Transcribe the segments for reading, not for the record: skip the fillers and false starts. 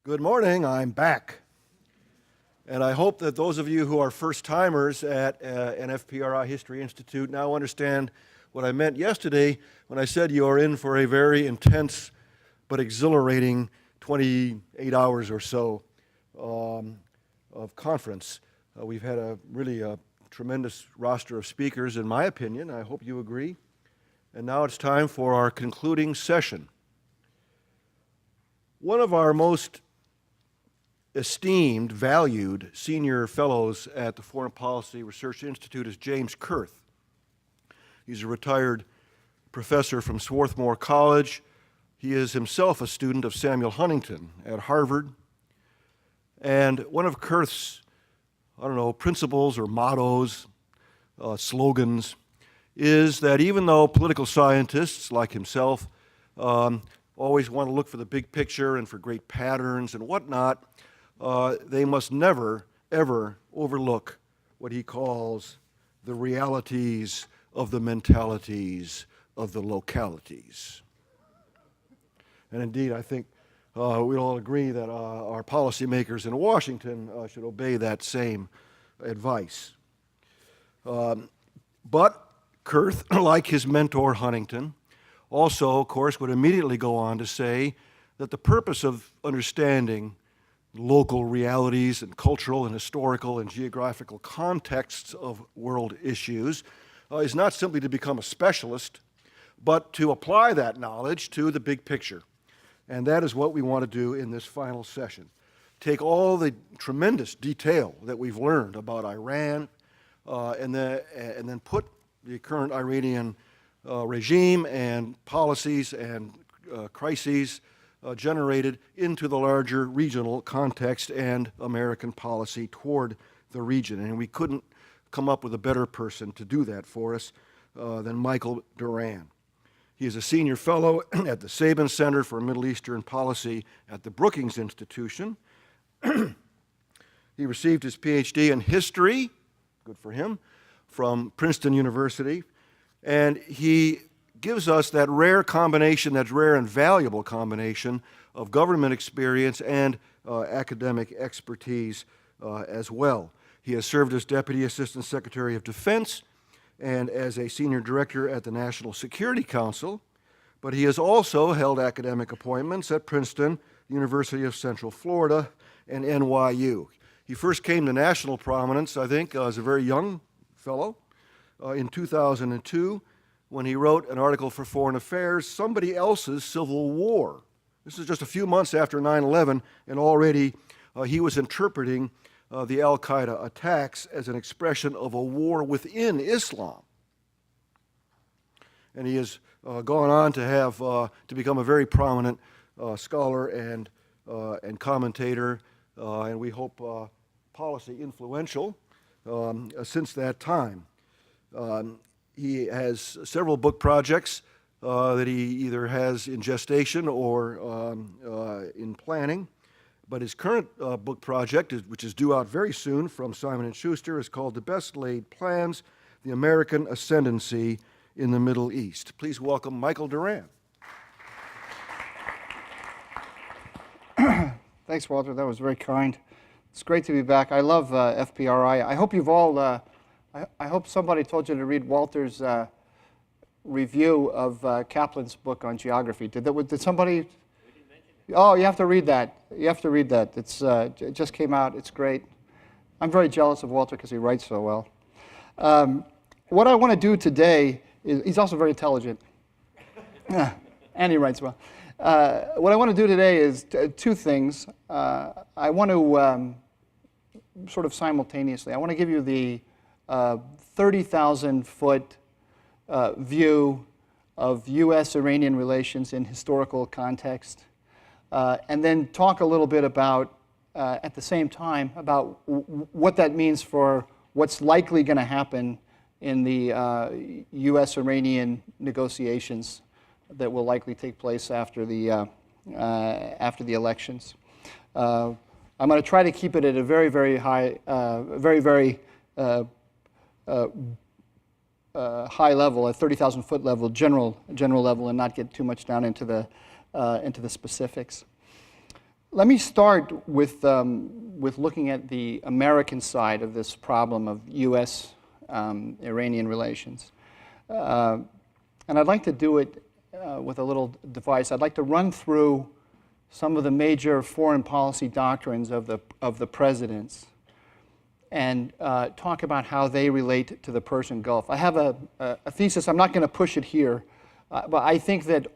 Good morning, I'm back. And I hope that those of you who are first-timers at an FPRI History Institute now understand what I meant yesterday when I said you are in for a very intense but exhilarating 28 hours or so of conference. We've had a really tremendous roster of speakers, in my opinion. I hope you agree. And now it's time for our concluding session. One of our most esteemed, valued senior fellows at the Foreign Policy Research Institute is James Kurth. He's a retired professor from Swarthmore College. He is himself a student of Samuel Huntington at Harvard. And one of Kurth's, principles or mottos, slogans, is that even though political scientists like himself always want to look for the big picture and for great patterns and whatnot, they must never, ever overlook what he calls the realities of the mentalities of the localities. And indeed, I think we all agree that our policymakers in Washington should obey that same advice. But Kurth, like his mentor Huntington, also, of course, would immediately go on to say that the purpose of understanding local realities and cultural and historical and geographical contexts of world issues is not simply to become a specialist, but to apply that knowledge to the big picture. And that is what we want to do in this final session. Take all the tremendous detail that we've learned about Iran and then put the current Iranian regime and policies and crises generated into the larger regional context and American policy toward the region. And we couldn't come up with a better person to do that for us than Michael Doran. He is a senior fellow at the Sabin Center for Middle Eastern Policy at the Brookings Institution. He received his PhD in history, good for him, from Princeton University. And he gives us that rare and valuable combination of government experience and academic expertise as well. He has served as Deputy Assistant Secretary of Defense and as a Senior Director at the National Security Council, but he has also held academic appointments at Princeton, University of Central Florida, and NYU. He first came to national prominence, I think, as a very young fellow in 2002, when he wrote an article for Foreign Affairs, Somebody Else's Civil War. This is just a few months after 9/11, and already he was interpreting the al-Qaeda attacks as an expression of a war within Islam. And he has gone on to have to become a very prominent scholar and commentator, and we hope policy influential since that time. He has several book projects that he either has in gestation or in planning. But his current book project, which is due out very soon from Simon & Schuster, is called The Best Laid Plans, The American Ascendancy in the Middle East. Please welcome Michael Doran. Thanks, Walter. That was very kind. It's great to be back. I love FPRI. I hope you've all, I hope somebody told you to read Walter's review of Kaplan's book on geography. Did somebody? Oh, you have to read that. You have to read that. It just came out. It's great. I'm very jealous of Walter because he writes so well. What I want to do today is, he's also very intelligent. And he writes well. What I want to do today is two things. I want to sort of simultaneously, I want to give you the 30,000-foot view of U.S.-Iranian relations in historical context, and then talk a little bit about, at the same time, about what that means for what's likely going to happen in the U.S.-Iranian negotiations that will likely take place after the elections. I'm going to try to keep it at a very, very high, very high level, a 30,000-foot level, general level, and not get too much down into the specifics. Let me start with looking at the American side of this problem of U.S.-Iranian relations. And I'd like to do it with a little device. I'd like to run through some of the major foreign policy doctrines of the presidents and talk about how they relate to the Persian Gulf. I have a thesis. I'm not going to push it here, but I think that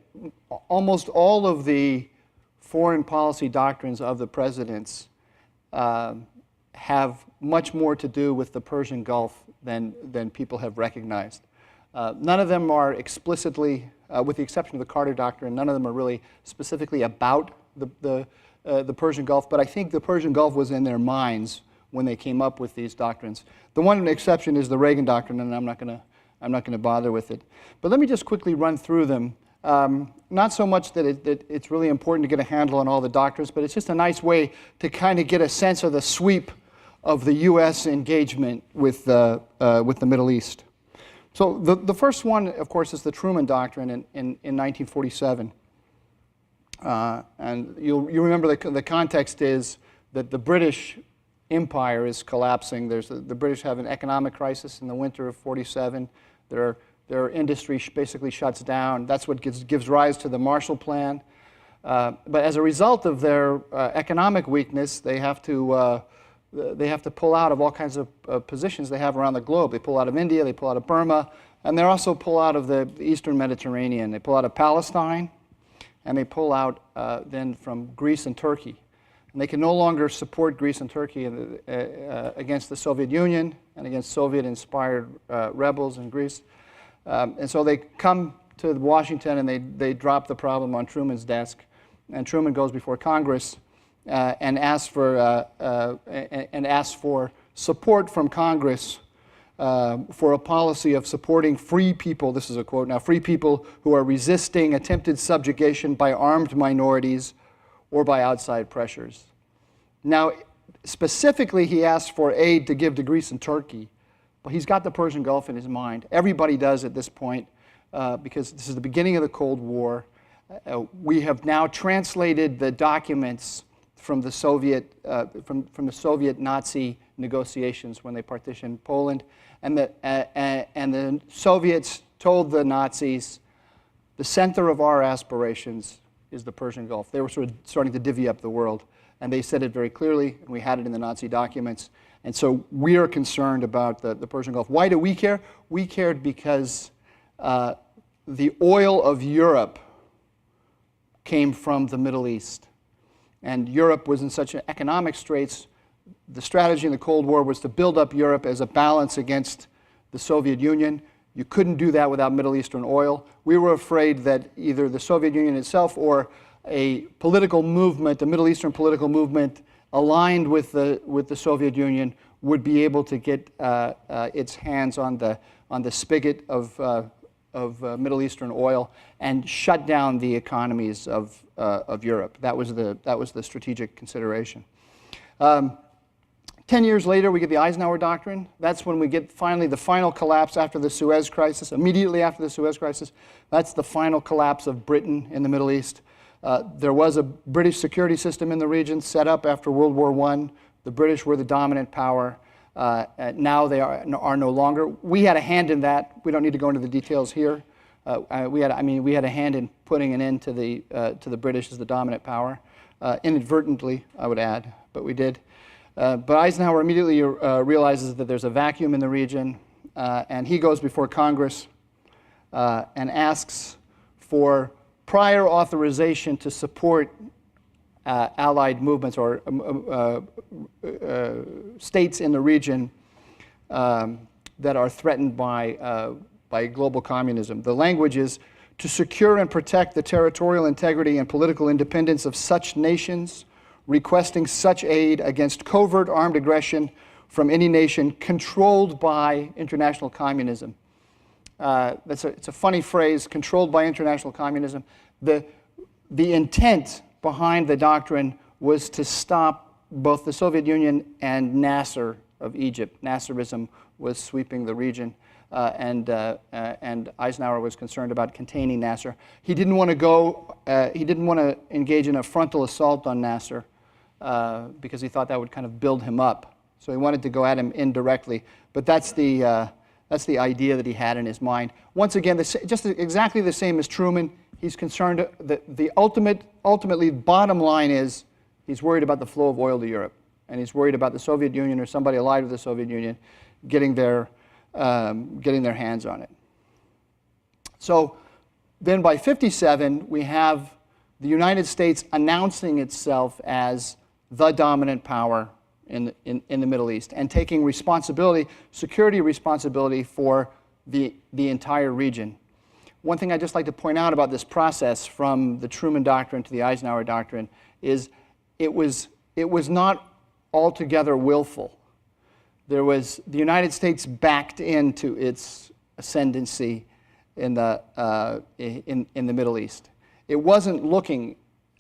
almost all of the foreign policy doctrines of the presidents have much more to do with the Persian Gulf than people have recognized. None of them are explicitly, with the exception of the Carter Doctrine, none of them are really specifically about the Persian Gulf, but I think the Persian Gulf was in their minds when they came up with these doctrines. The one exception is the Reagan Doctrine, and I'm not going to bother with it. But let me just quickly run through them. Not so much that it's really important to get a handle on all the doctrines, but it's just a nice way to kind of get a sense of the sweep of the U.S. engagement with the Middle East. So the first one, of course, is the Truman Doctrine in 1947. And you remember the context is that the British Empire is collapsing. The British have an economic crisis in the winter of 47. Their industry basically shuts down. That's what gives rise to the Marshall Plan. But as a result of their economic weakness, they have to pull out of all kinds of positions they have around the globe. They pull out of India, they pull out of Burma, and they also pull out of the Eastern Mediterranean. They pull out of Palestine, and they pull out then from Greece and Turkey. And they can no longer support Greece and Turkey against the Soviet Union and against Soviet-inspired rebels in Greece. And so they come to Washington and they drop the problem on Truman's desk. And Truman goes before Congress and asks for support from Congress for a policy of supporting free people, this is a quote now, free people who are resisting attempted subjugation by armed minorities or by outside pressures. Now, specifically, he asked for aid to give to Greece and Turkey, but he's got the Persian Gulf in his mind. Everybody does at this point, because this is the beginning of the Cold War. We have now translated the documents from the Soviet Nazi negotiations when they partitioned Poland, and the Soviets told the Nazis, the center of our aspirations is the Persian Gulf. They were sort of starting to divvy up the world, and they said it very clearly, and we had it in the Nazi documents. And so we are concerned about the Persian Gulf. Why do we care? We cared because the oil of Europe came from the Middle East. And Europe was in such economic straits. The strategy in the Cold War was to build up Europe as a balance against the Soviet Union. You couldn't do that without Middle Eastern oil. We were afraid that either the Soviet Union itself or a political movement, a Middle Eastern political movement aligned with the Soviet Union, would be able to get its hands on the spigot of Middle Eastern oil and shut down the economies of Europe. That was the strategic consideration. 10 years later, we get the Eisenhower Doctrine. That's when we get finally the final collapse after the Suez Crisis. Immediately after the Suez Crisis, that's the final collapse of Britain in the Middle East. There was a British security system in the region set up after World War I. The British were the dominant power. Now they are no longer. We had a hand in that. We don't need to go into the details here. We had a hand in putting an end to the British as the dominant power, inadvertently, I would add, but we did. But Eisenhower immediately realizes that there's a vacuum in the region, and he goes before Congress and asks for prior authorization to support allied movements or states in the region that are threatened by global communism. The language is to secure and protect the territorial integrity and political independence of such nations, requesting such aid against covert armed aggression from any nation controlled by international communism. It's a funny phrase, controlled by international communism. The intent behind the doctrine was to stop both the Soviet Union and Nasser of Egypt. Nasserism was sweeping the region. and Eisenhower was concerned about containing Nasser. He didn't want to go. He didn't want to engage in a frontal assault on Nasser because he thought that would kind of build him up. So he wanted to go at him indirectly. But that's the idea that he had in his mind. Once again, just exactly the same as Truman. He's concerned that the ultimately bottom line is he's worried about the flow of oil to Europe, and he's worried about the Soviet Union or somebody allied with the Soviet Union getting their hands on it. So then by 1957, we have the United States announcing itself as the dominant power in the Middle East and taking responsibility, security responsibility for the entire region. One thing I'd just like to point out about this process from the Truman Doctrine to the Eisenhower Doctrine is it was not altogether willful. The United States backed into its ascendancy in the Middle East. It wasn't looking.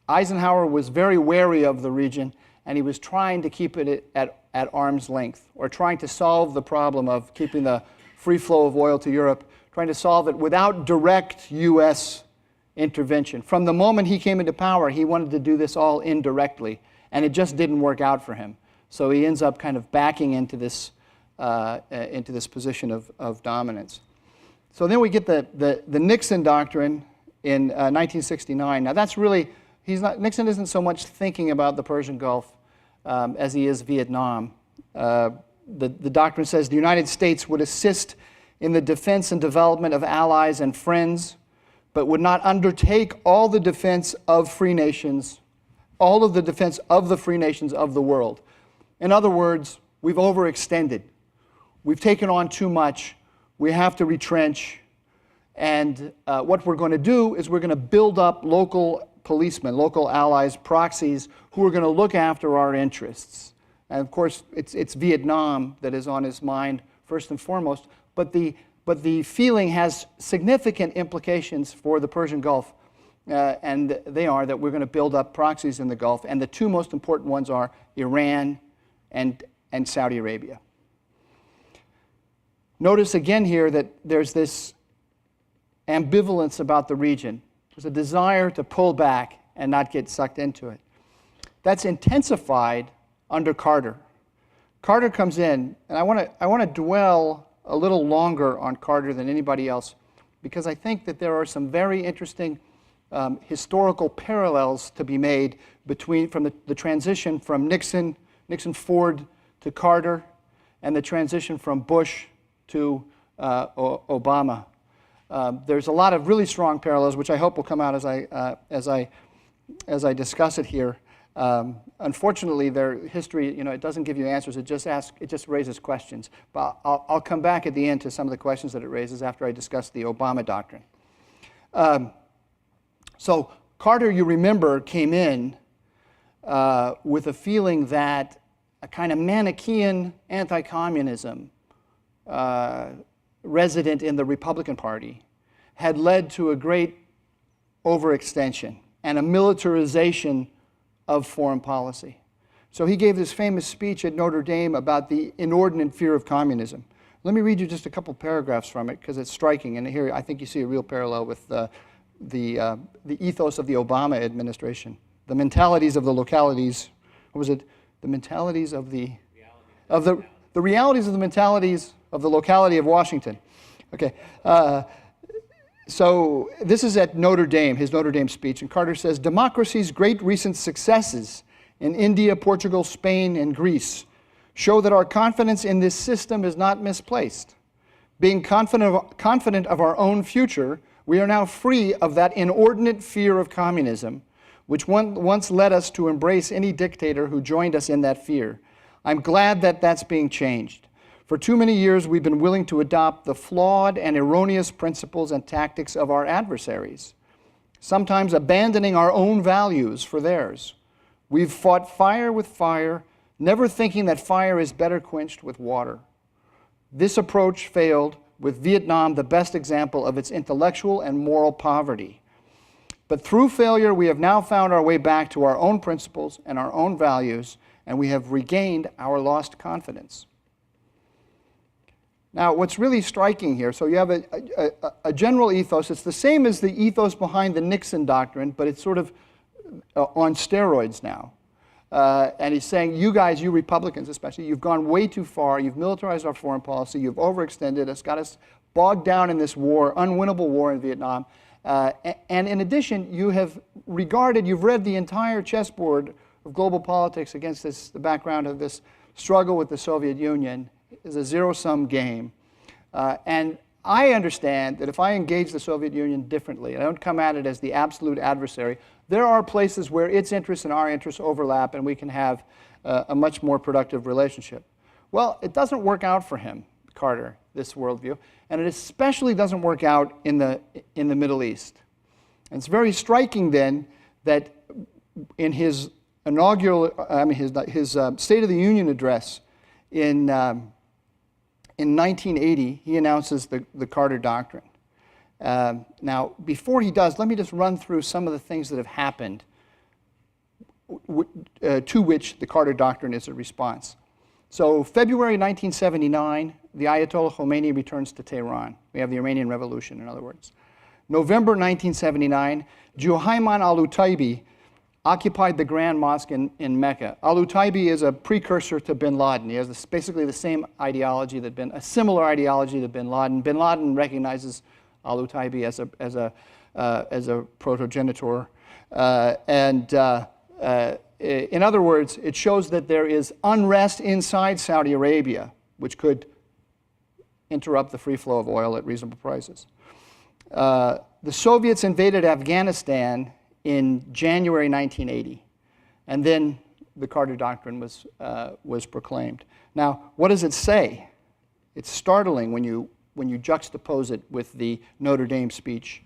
Eisenhower was very wary of the region, and he was trying to keep it at arm's length, or trying to solve the problem of keeping the free flow of oil to Europe, trying to solve it without direct U.S. intervention. From the moment he came into power, he wanted to do this all indirectly, and it just didn't work out for him. So he ends up kind of backing into this position of dominance. So then we get the Nixon Doctrine in 1969. Now that's really, Nixon isn't so much thinking about the Persian Gulf as he is Vietnam. The doctrine says the United States would assist in the defense and development of allies and friends, but would not undertake all the defense of free nations, all of the defense of the free nations of the world. In other words, we've overextended. We've taken on too much. We have to retrench. And what we're going to do is we're going to build up local policemen, local allies, proxies, who are going to look after our interests. And of course, it's Vietnam that is on his mind first and foremost. But the feeling has significant implications for the Persian Gulf. And they are that we're going to build up proxies in the Gulf. And the two most important ones are Iran and Saudi Arabia. Notice again here that there's this ambivalence about the region. There's a desire to pull back and not get sucked into it. That's intensified under Carter. Carter comes in, and I want to dwell a little longer on Carter than anybody else, because I think that there are some very interesting historical parallels to be made from the transition from Nixon Ford to Carter, and the transition from Bush to Obama. There's a lot of really strong parallels, which I hope will come out as I discuss it here. Unfortunately, their history, it doesn't give you answers. It just raises questions. But I'll come back at the end to some of the questions that it raises after I discuss the Obama doctrine. So Carter, you remember, came in with a feeling that a kind of Manichaean anti-communism resident in the Republican Party had led to a great overextension and a militarization of foreign policy. So he gave this famous speech at Notre Dame about the inordinate fear of communism. Let me read you just a couple paragraphs from it because it's striking, and here I think you see a real parallel with the ethos of the Obama administration. The mentalities of the localities, what was it? The mentalities of the realities of the mentalities of the locality of Washington. Okay. So this is at Notre Dame, his Notre Dame speech, and Carter says, democracy's great recent successes in India, Portugal, Spain, and Greece show that our confidence in this system is not misplaced. Being confident of our own future, we are now free of that inordinate fear of communism, which once led us to embrace any dictator who joined us in that fear. I'm glad that that's being changed. For too many years, we've been willing to adopt the flawed and erroneous principles and tactics of our adversaries, sometimes abandoning our own values for theirs. We've fought fire with fire, never thinking that fire is better quenched with water. This approach failed, with Vietnam the best example of its intellectual and moral poverty. But through failure, we have now found our way back to our own principles and our own values, and we have regained our lost confidence. Now, what's really striking here, so you have a general ethos. It's the same as the ethos behind the Nixon Doctrine, but it's sort of on steroids now. And he's saying, you guys, you Republicans especially, you've gone way too far. You've militarized our foreign policy. You've overextended us, got us bogged down in this war, unwinnable war in Vietnam. And in addition, you've read the entire chessboard of global politics against the background of this struggle with the Soviet Union is a zero-sum game. And I understand that if I engage the Soviet Union differently, I don't come at it as the absolute adversary, there are places where its interests and our interests overlap and we can have a much more productive relationship. Well, it doesn't work out for him, Carter, this worldview, and it especially doesn't work out in the Middle East. And it's very striking then that in his inaugural, his State of the Union address in 1980, he announces the Carter Doctrine. Now, before he does, let me just run through some of the things that have happened to which the Carter Doctrine is a response. So, February 1979, the Ayatollah Khomeini returns to Tehran. We have the Iranian Revolution, in other words. November 1979, Juhayman al-Utaibi occupied the Grand Mosque in Mecca. Al-Utaibi is a precursor to bin Laden. He has basically the same ideology a similar ideology to bin Laden. Bin Laden recognizes al-Utaibi as a protogenitor. In other words, it shows that there is unrest inside Saudi Arabia, which could interrupt the free flow of oil at reasonable prices. The Soviets invaded Afghanistan in January 1980, and then the Carter Doctrine was proclaimed. Now, what does it say? It's startling when you juxtapose it with the Notre Dame speech.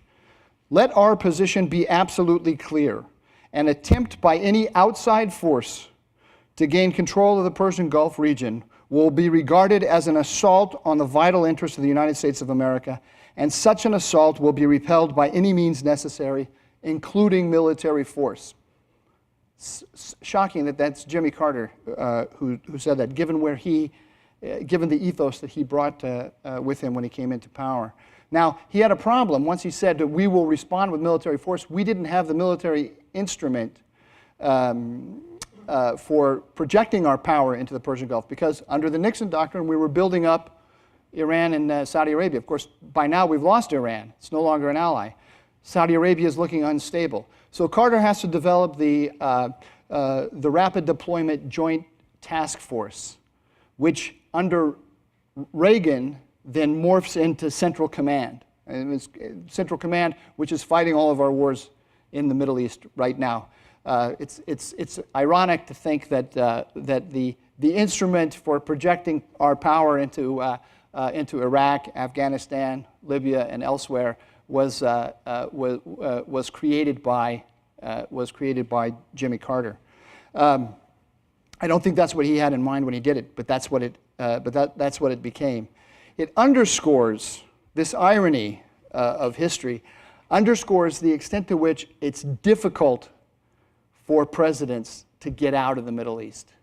Let our position be absolutely clear. An attempt by any outside force to gain control of the Persian Gulf region will be regarded as an assault on the vital interests of the United States of America, and such an assault will be repelled by any means necessary, including military force. Shocking that that's Jimmy Carter who said that, given the ethos that he brought with him when he came into power. Now, he had a problem. Once he said that we will respond with military force, we didn't have the military instrument for projecting our power into the Persian Gulf, because under the Nixon Doctrine, we were building up Iran and Saudi Arabia. Of course, by now we've lost Iran. It's no longer an ally. Saudi Arabia is looking unstable. So Carter has to develop the Rapid Deployment Joint Task Force, which under Reagan then morphs into Central Command. And it's Central Command, which is fighting all of our wars in the Middle East right now. It's ironic to think that the instrument for projecting our power into Iraq, Afghanistan, Libya, and elsewhere was created by Jimmy Carter. I don't think that's what he had in mind when he did it, but that's what it became. It underscores this irony of history, underscores the extent to which it's difficult for presidents to get out of the Middle East.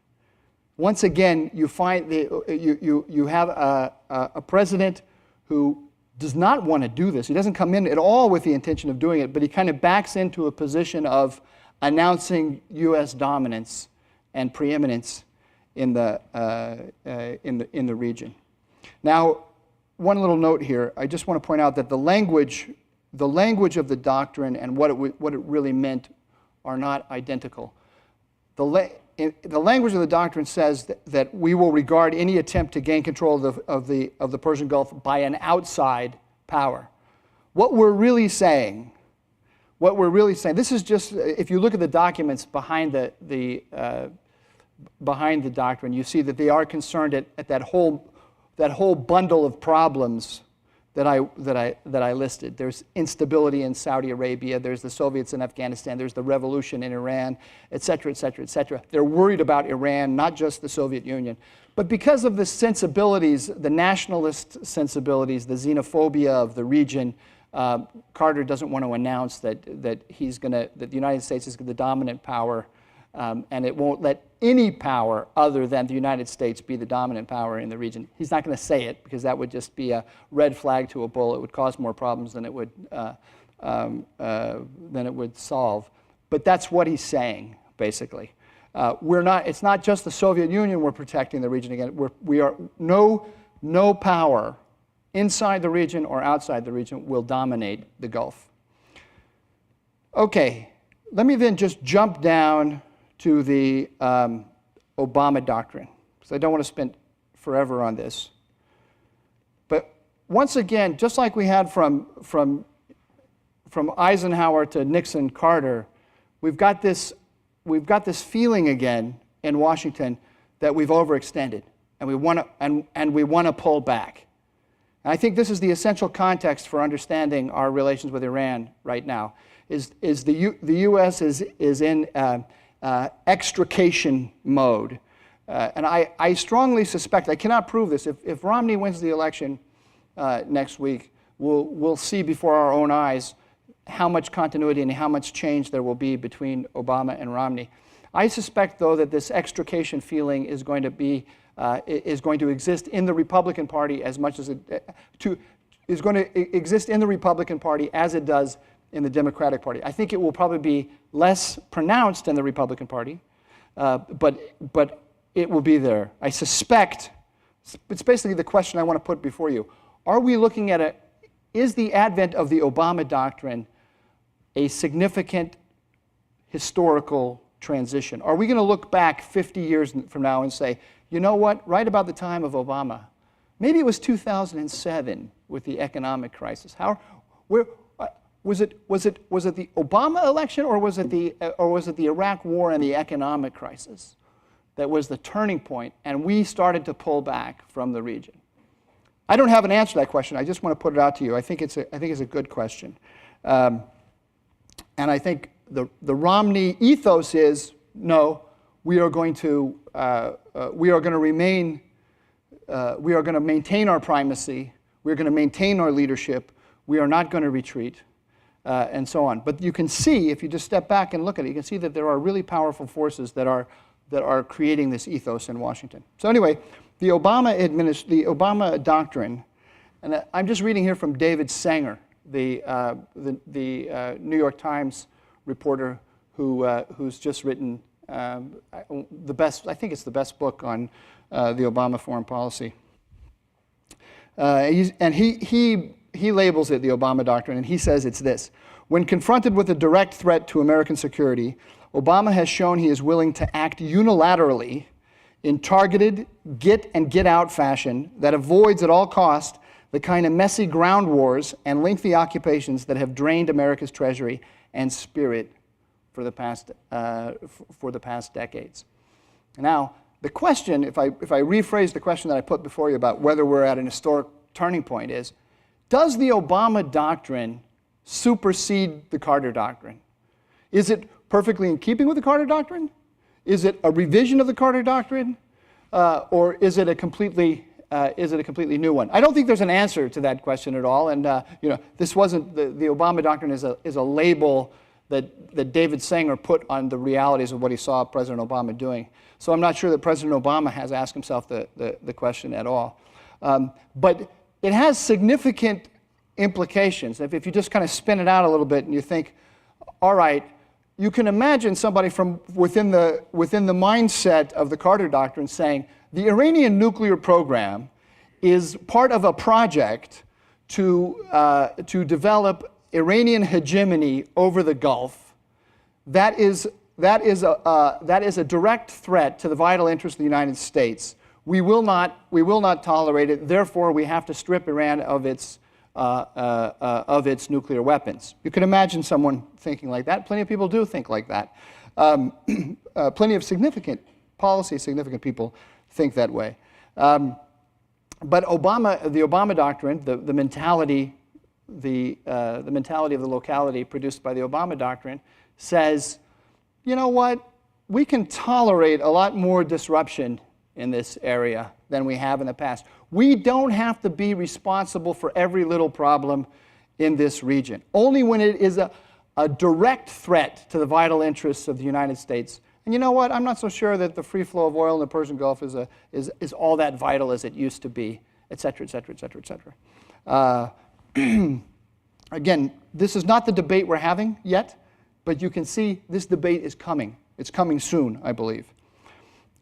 Once again, you find you have a president who does not want to do this. He doesn't come in at all with the intention of doing it, but he kind of backs into a position of announcing U.S. dominance and preeminence in the region. Now, one little note here. I just want to point out that the language of the doctrine and what it really meant are not identical. The language of the doctrine says that we will regard any attempt to gain control of the Persian Gulf by an outside power. What we're really saying, this is just, if you look at the documents behind the doctrine, you see that they are concerned at that whole bundle of problems that I listed. There's instability in Saudi Arabia, there's the Soviets in Afghanistan, there's the revolution in Iran, et cetera, et cetera, et cetera. They're worried about Iran, not just the Soviet Union. But because of the sensibilities, the nationalist sensibilities, the xenophobia of the region, Carter doesn't want to announce that the United States is the dominant power and it won't let any power other than the United States be the dominant power in the region. He's not going to say it because that would just be a red flag to a bull. It would cause more problems than it would solve. But that's what he's saying, basically. It's not just the Soviet Union we're protecting the region against. We are no power inside the region or outside the region will dominate the Gulf. Okay, let me then just jump down to the Obama Doctrine, because I don't want to spend forever on this. But once again, just like we had from Eisenhower to Nixon, Carter, we've got this feeling again in Washington that we've overextended, and we want to pull back. And I think this is the essential context for understanding our relations with Iran right now. Is the U.S. is in extrication mode, and I strongly suspect, I cannot prove this, if Romney wins the election next week, we'll see before our own eyes how much continuity and how much change there will be between Obama and Romney. I suspect, though, that this extrication feeling is going to exist in the Republican Party as much as is going to exist in the Republican Party as it does in the Democratic Party. I think it will probably be less pronounced in the Republican Party, but it will be there. I suspect, it's basically the question I want to put before you. Are we looking at is the advent of the Obama Doctrine a significant historical transition? Are we going to look back 50 years from now and say, you know what, right about the time of Obama, maybe it was 2007 with the economic crisis. Was it the Obama election, or was it the Iraq War and the economic crisis that was the turning point, and we started to pull back from the region? I don't have an answer to that question. I just want to put it out to you. I think it's a good question, and I think the Romney ethos is no. We are going to maintain our primacy. We are going to maintain our leadership. We are not going to retreat. And so on. But you can see, if you just step back and look at it, you can see that there are really powerful forces that are creating this ethos in Washington. So anyway, the Obama Doctrine, and I'm just reading here from David Sanger, the New York Times reporter who's just written the best, I think it's the best book on the Obama foreign policy. And he labels it the Obama Doctrine, and he says it's this: when confronted with a direct threat to American security, Obama has shown he is willing to act unilaterally in targeted get-and-get-out fashion that avoids at all cost the kind of messy ground wars and lengthy occupations that have drained America's treasury and spirit for the past decades. Now, the question, if I rephrase the question that I put before you about whether we're at an historic turning point, is, does the Obama Doctrine supersede the Carter Doctrine? Is it perfectly in keeping with the Carter Doctrine? Is it a revision of the Carter Doctrine? Or is it a completely new one? I don't think there's an answer to that question at all. And this wasn't the Obama Doctrine is a label that David Sanger put on the realities of what he saw President Obama doing. So I'm not sure that President Obama has asked himself the question at all. But it has significant implications. If you just kind of spin it out a little bit and you think, all right, you can imagine somebody from within the mindset of the Carter Doctrine saying, the Iranian nuclear program is part of a project to develop Iranian hegemony over the Gulf. That is a direct threat to the vital interests of the United States. We will not tolerate it. Therefore, we have to strip Iran of its nuclear weapons. You can imagine someone thinking like that. Plenty of people do think like that. Plenty of significant people think that way. But the Obama Doctrine, the mentality of the locality produced by the Obama Doctrine, says, you know what? We can tolerate a lot more disruption in this area than we have in the past. We don't have to be responsible for every little problem in this region. Only when it is a direct threat to the vital interests of the United States And you know what? I'm not so sure that the free flow of oil in the Persian Gulf is all that vital as it used to be, et cetera, et cetera, et cetera, et cetera. Again, this is not the debate we're having yet, but you can see this debate is coming. It's coming soon, I believe.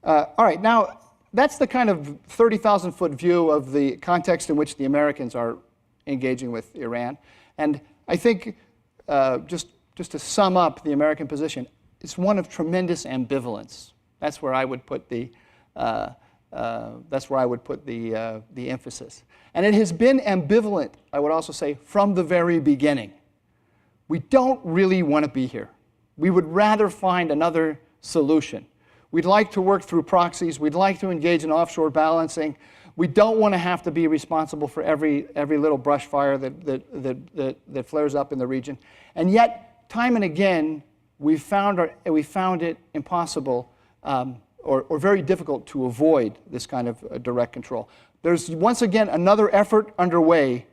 All right, now that's the kind of 30,000-foot view of the context in which the Americans are engaging with Iran. And I think, just to sum up the American position, it's one of tremendous ambivalence. That's where I would put the emphasis. And it has been ambivalent, I would also say, from the very beginning. We don't really want to be here. We would rather find another solution. We'd like to work through proxies. We'd like to engage in offshore balancing. We don't want to have to be responsible for every little brush fire that flares up in the region. And yet, time and again, we found it impossible or very difficult to avoid this kind of direct control. There's once again another effort underway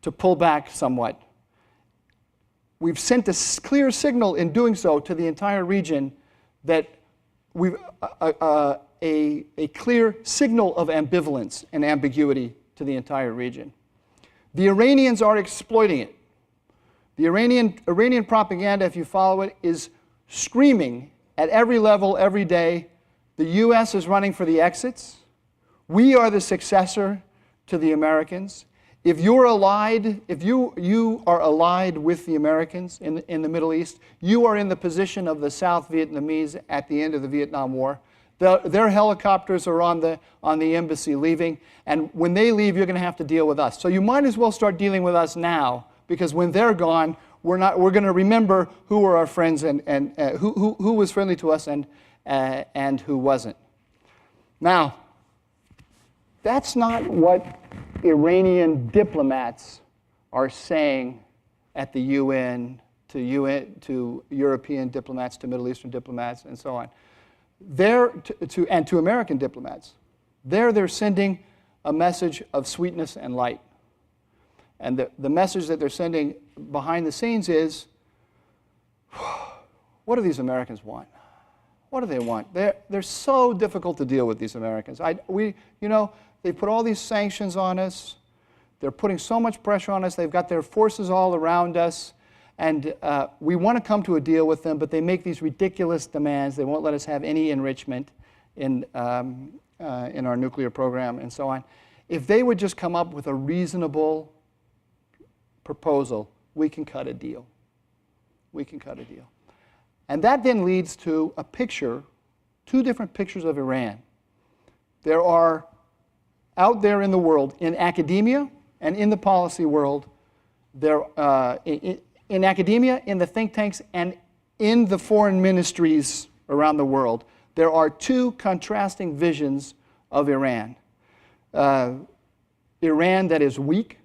to pull back somewhat. We've sent a clear signal in doing so to the entire region that we've a clear signal of ambivalence and ambiguity to the entire region. The Iranians are exploiting it. The Iranian propaganda, if you follow it, is screaming at every level, every day, the US is running for the exits. We are the successor to the Americans. If you're allied, if you are allied with the Americans in the Middle East, you are in the position of the South Vietnamese at the end of the Vietnam War. Their helicopters are on the embassy leaving, and when they leave, you're going to have to deal with us. So you might as well start dealing with us now, because when they're gone, we're going to remember who were our friends and who was friendly to us and who wasn't. Now, that's not what Iranian diplomats are saying at the UN to European diplomats, to Middle Eastern diplomats, and so on. And to American diplomats. They're sending a message of sweetness and light. And the message that they're sending behind the scenes is, what do these Americans want? What do they want? They're so difficult to deal with, these Americans. They put all these sanctions on us. They're putting so much pressure on us. They've got their forces all around us. And we want to come to a deal with them, but they make these ridiculous demands. They won't let us have any enrichment in our nuclear program and so on. If they would just come up with a reasonable proposal, we can cut a deal. We can cut a deal. And that then leads to a picture, two different pictures of Iran. There are, out there in the world, in academia and in the policy world, in academia, in the think tanks, and in the foreign ministries around the world, there are two contrasting visions of Iran. Iran that is weak,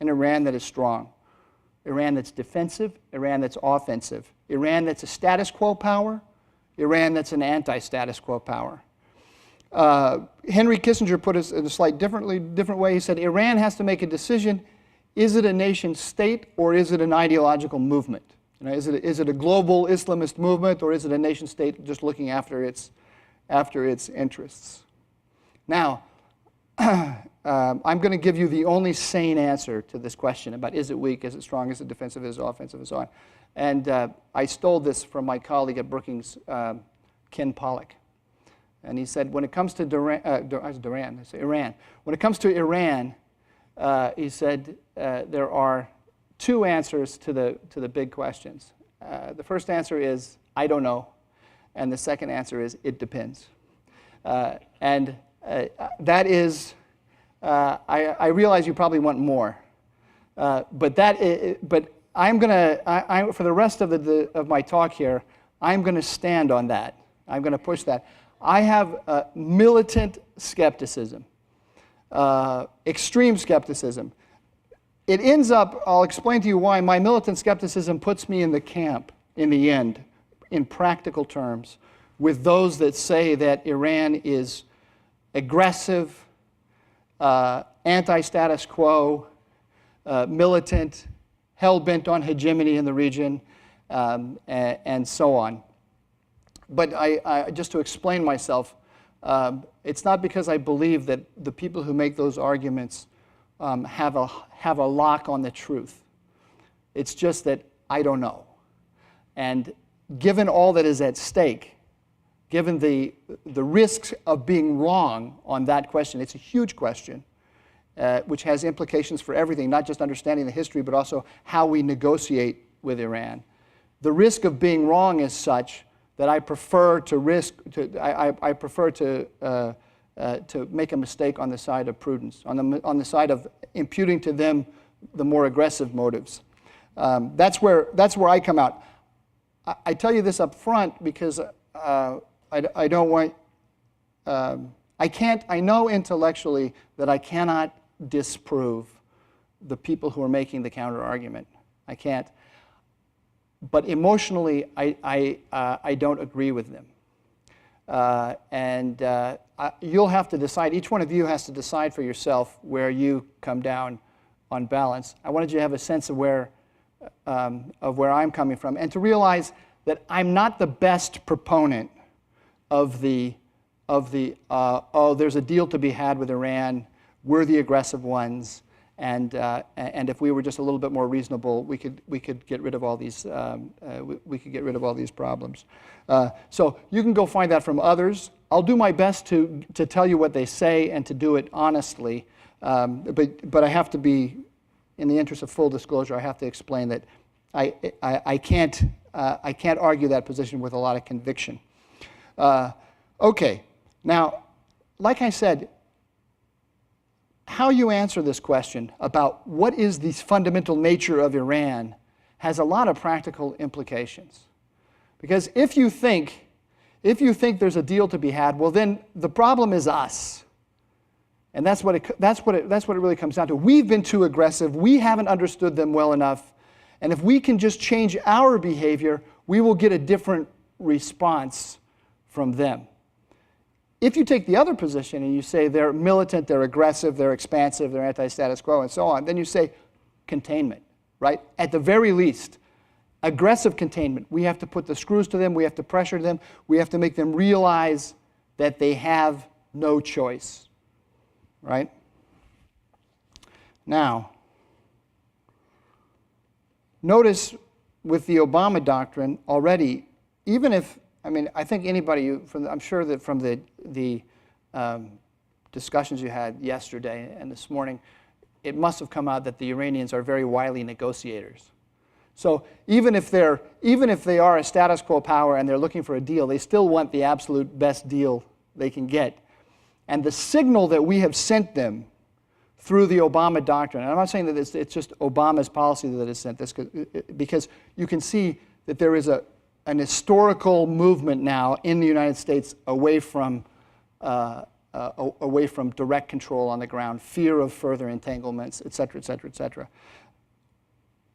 and Iran that is strong. Iran that's defensive, Iran that's offensive. Iran that's a status quo power, Iran that's an anti-status quo power. Henry Kissinger put it in a slight different way. He said, Iran has to make a decision. Is it a nation state, or is it an ideological movement? Is it a global Islamist movement, or is it a nation state just looking after its interests? Now, I'm going to give you the only sane answer to this question about is it weak, is it strong, is it defensive, is it offensive, and so on. And I stole this from my colleague at Brookings, Ken Pollack. And he said, when it comes to Iran, when it comes to Iran, he said there are two answers to the big questions. The first answer is, I don't know. And the second answer is, it depends. And that is, I realize you probably want more. But I'm going to, for the rest of my talk here, I'm going to stand on that. I'm going to push that. I have militant skepticism. Extreme skepticism. It ends up, I'll explain to you why, my militant skepticism puts me in the camp, in the end, in practical terms, with those that say that Iran is aggressive, anti-status quo, militant, hell-bent on hegemony in the region, and so on. But just to explain myself, it's not because I believe that the people who make those arguments have a lock on the truth. It's just that I don't know. And given all that is at stake, given the risks of being wrong on that question, it's a huge question, which has implications for everything, not just understanding the history, but also how we negotiate with Iran. The risk of being wrong is such that I prefer to make a mistake on the side of prudence, on the side of imputing to them the more aggressive motives. That's where I come out. I tell you this up front because I don't want. I know intellectually that I cannot disprove the people who are making the counter argument. I can't. But emotionally, I don't agree with them. You'll have to decide, each one of you has to decide for yourself where you come down on balance. I wanted you to have a sense of where I'm coming from, and to realize that I'm not the best proponent of the there's a deal to be had with Iran, we're the aggressive ones, and if we were just a little bit more reasonable, we could get rid of all these problems. So you can go find that from others. I'll do my best to tell you what they say and to do it honestly, but I have to be, in the interest of full disclosure, I have to explain that I can't argue that position with a lot of conviction. Okay, now, like I said, how you answer this question about what is the fundamental nature of Iran has a lot of practical implications. Because if you think there's a deal to be had, well then the problem is us. And that's what it really comes down to. We've been too aggressive, we haven't understood them well enough, and if we can just change our behavior, we will get a different response from them. If you take the other position and you say they're militant, they're aggressive, they're expansive, they're anti-status quo, and so on, then you say containment, right? At the very least, aggressive containment. We have to put the screws to them, we have to pressure them, we have to make them realize that they have no choice, right? Now, notice with the Obama doctrine already, even if, I think anybody, I'm sure that from the discussions you had yesterday and this morning, it must have come out that the Iranians are very wily negotiators. So even if they are a status quo power and they're looking for a deal, they still want the absolute best deal they can get. And the signal that we have sent them through the Obama doctrine, and I'm not saying that it's just Obama's policy that has sent this, because you can see that there is an historical movement now in the United States away from direct control on the ground, fear of further entanglements, et cetera, et cetera, et cetera.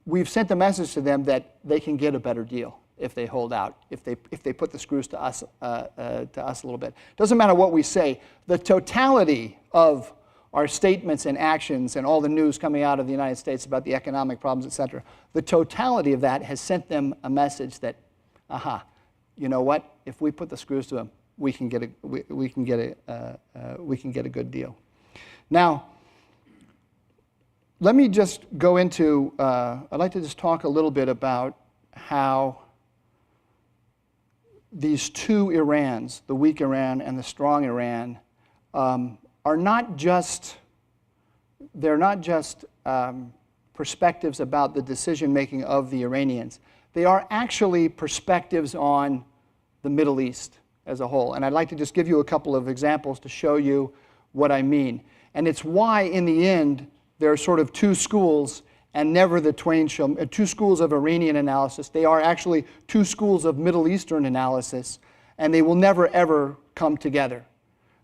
We've sent a message to them that they can get a better deal if they hold out, if they put the screws to us a little bit. Doesn't matter what we say. The totality of our statements and actions and all the news coming out of the United States about the economic problems, et cetera, the totality of that has sent them a message that, you know what? If we put the screws to them, we can get a good deal. Now, let me just go into. I'd like to just talk a little bit about how these two Irans, the weak Iran and the strong Iran, are not just. They're not just perspectives about the decision making of the Iranians. They are actually perspectives on the Middle East as a whole. And I'd like to just give you a couple of examples to show you what I mean. And it's why, in the end, there are sort of two schools, and never the twain shall, two schools of Iranian analysis. They are actually two schools of Middle Eastern analysis, and they will never, ever come together.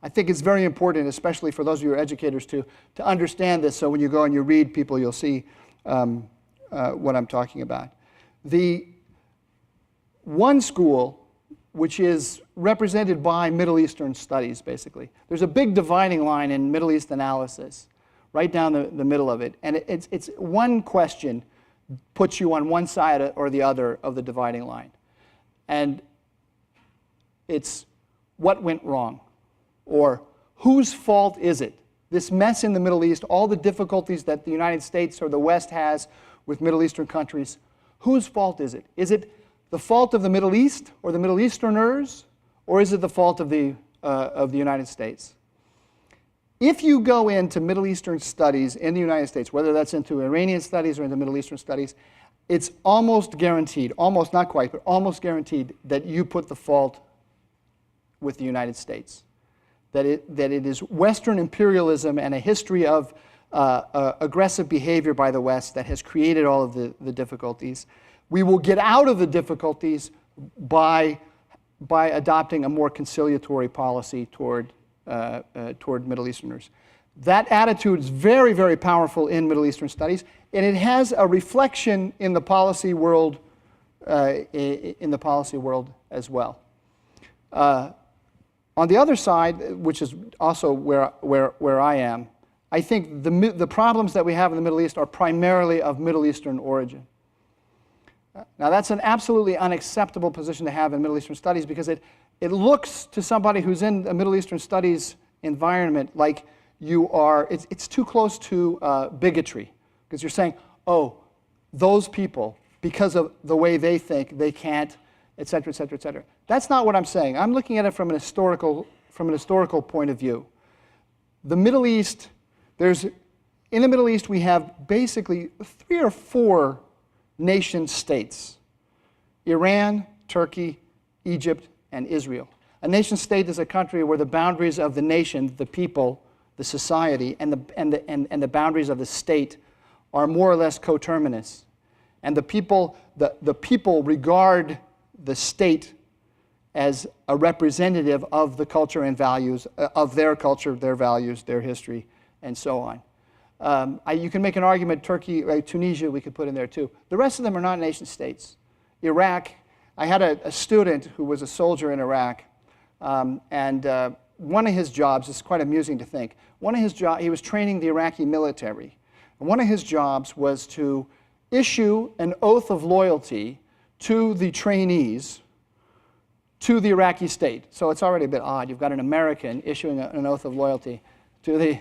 I think it's very important, especially for those of you who are educators, to understand this, so when you go and you read people, you'll see what I'm talking about. The one school, which is represented by Middle Eastern studies, basically. There's a big dividing line in Middle East analysis, right down the middle of it. And it's one question puts you on one side or the other of the dividing line. And It's what went wrong, or whose fault is it? This mess in the Middle East, all the difficulties that the United States or the West has with Middle Eastern countries, whose fault is it? Is it the fault of the Middle East or the Middle Easterners, or is it the fault of the United States? If you go into Middle Eastern studies in the United States, whether that's into Iranian studies or into Middle Eastern studies, it's almost guaranteed, almost not quite, but almost guaranteed that you put the fault with the United States. That it is Western imperialism and a history of aggressive behavior by the West that has created all of the difficulties. We will get out of the difficulties by adopting a more conciliatory policy toward Middle Easterners. That attitude is very, very powerful in Middle Eastern studies, and it has a reflection in the policy world, as well. On the other side, which is also where I am, I think the problems that we have in the Middle East are primarily of Middle Eastern origin. Now, that's an absolutely unacceptable position to have in Middle Eastern studies, because it looks to somebody who's in a Middle Eastern studies environment like you are, it's too close to bigotry, because you're saying, oh, those people, because of the way they think, they can't, et cetera, et cetera, et cetera. That's not what I'm saying. I'm looking at it from an historical point of view. The Middle East, in the Middle East we have basically 3 or 4 nation states: Iran, Turkey, Egypt, and Israel. A nation state is a country where the boundaries of the nation, the people, the society, and the boundaries of the state are more or less coterminous. And the people regard the state as a representative of the culture and values, of their culture, their values, their history, and so on. You can make an argument, Turkey, Tunisia we could put in there too. The rest of them are not nation states. Iraq, I had a student who was a soldier in Iraq, and one of his jobs, it's quite amusing to think, he was training the Iraqi military. And one of his jobs was to issue an oath of loyalty to the trainees to the Iraqi state. So it's already a bit odd. You've got an American issuing an oath of loyalty to the...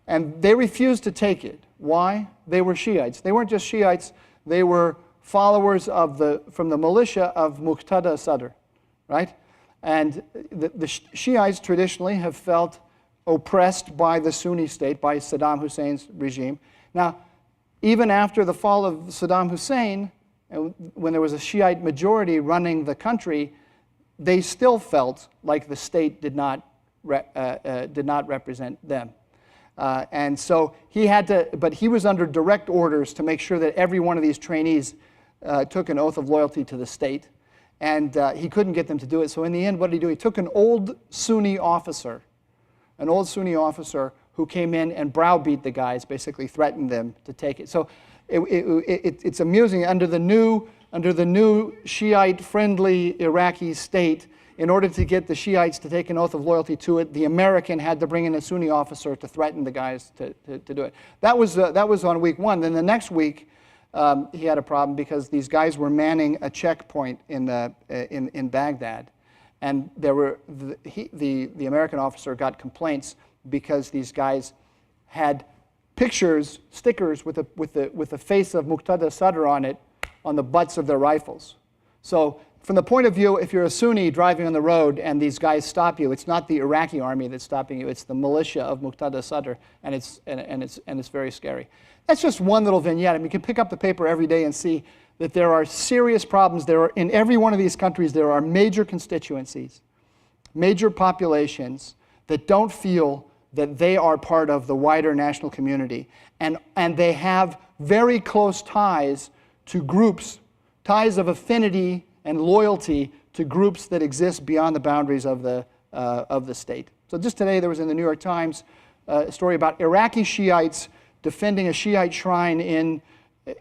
And they refused to take it. Why? They were Shiites. They weren't just Shiites. They were followers from the militia of Muqtada Sadr, right? And the Shiites traditionally have felt oppressed by the Sunni state, by Saddam Hussein's regime. Now, even after the fall of Saddam Hussein, when there was a Shiite majority running the country, they still felt like the state did not represent them. And so he had to, but he was under direct orders to make sure that every one of these trainees took an oath of loyalty to the state. And he couldn't get them to do it. So in the end, what did he do? He took an old Sunni officer who came in and browbeat the guys, basically threatened them to take it. So it's amusing. Under the new Shiite-friendly Iraqi state, in order to get the Shiites to take an oath of loyalty to it, the American had to bring in a Sunni officer to threaten the guys to do it. That was on week 1. Then the next week, he had a problem because these guys were manning a checkpoint in Baghdad, and the American officer got complaints because these guys had pictures, stickers with the face of Muqtada Sadr on it, on the butts of their rifles. So from the point of view, if you're a Sunni driving on the road and these guys stop you, it's not the Iraqi army that's stopping you, it's the militia of Muqtada Sadr, and it's very scary. That's just one little vignette. I mean, you can pick up the paper every day and see that there are serious problems. In every one of these countries, there are major constituencies, major populations that don't feel that they are part of the wider national community. And they have very close ties to groups, ties of affinity and loyalty to groups that exist beyond the boundaries of the state. So just today there was in the New York Times a story about Iraqi Shiites defending a Shiite shrine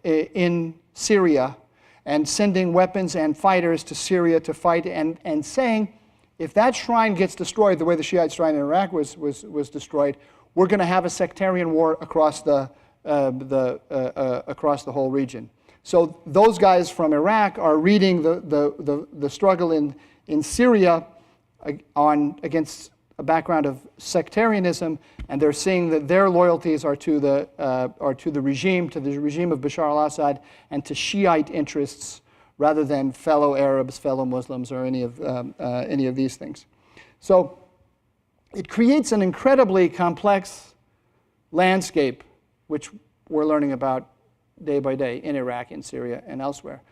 in Syria and sending weapons and fighters to Syria to fight, and saying, if that shrine gets destroyed the way the Shiite shrine in Iraq was destroyed, we're going to have a sectarian war across the whole region. So those guys from Iraq are reading the struggle in Syria against a background of sectarianism, and they're seeing that their loyalties are to the regime of Bashar al-Assad, and to Shiite interests rather than fellow Arabs, fellow Muslims, or any of these things. So it creates an incredibly complex landscape, which we're learning about day by day in Iraq, in Syria, and elsewhere.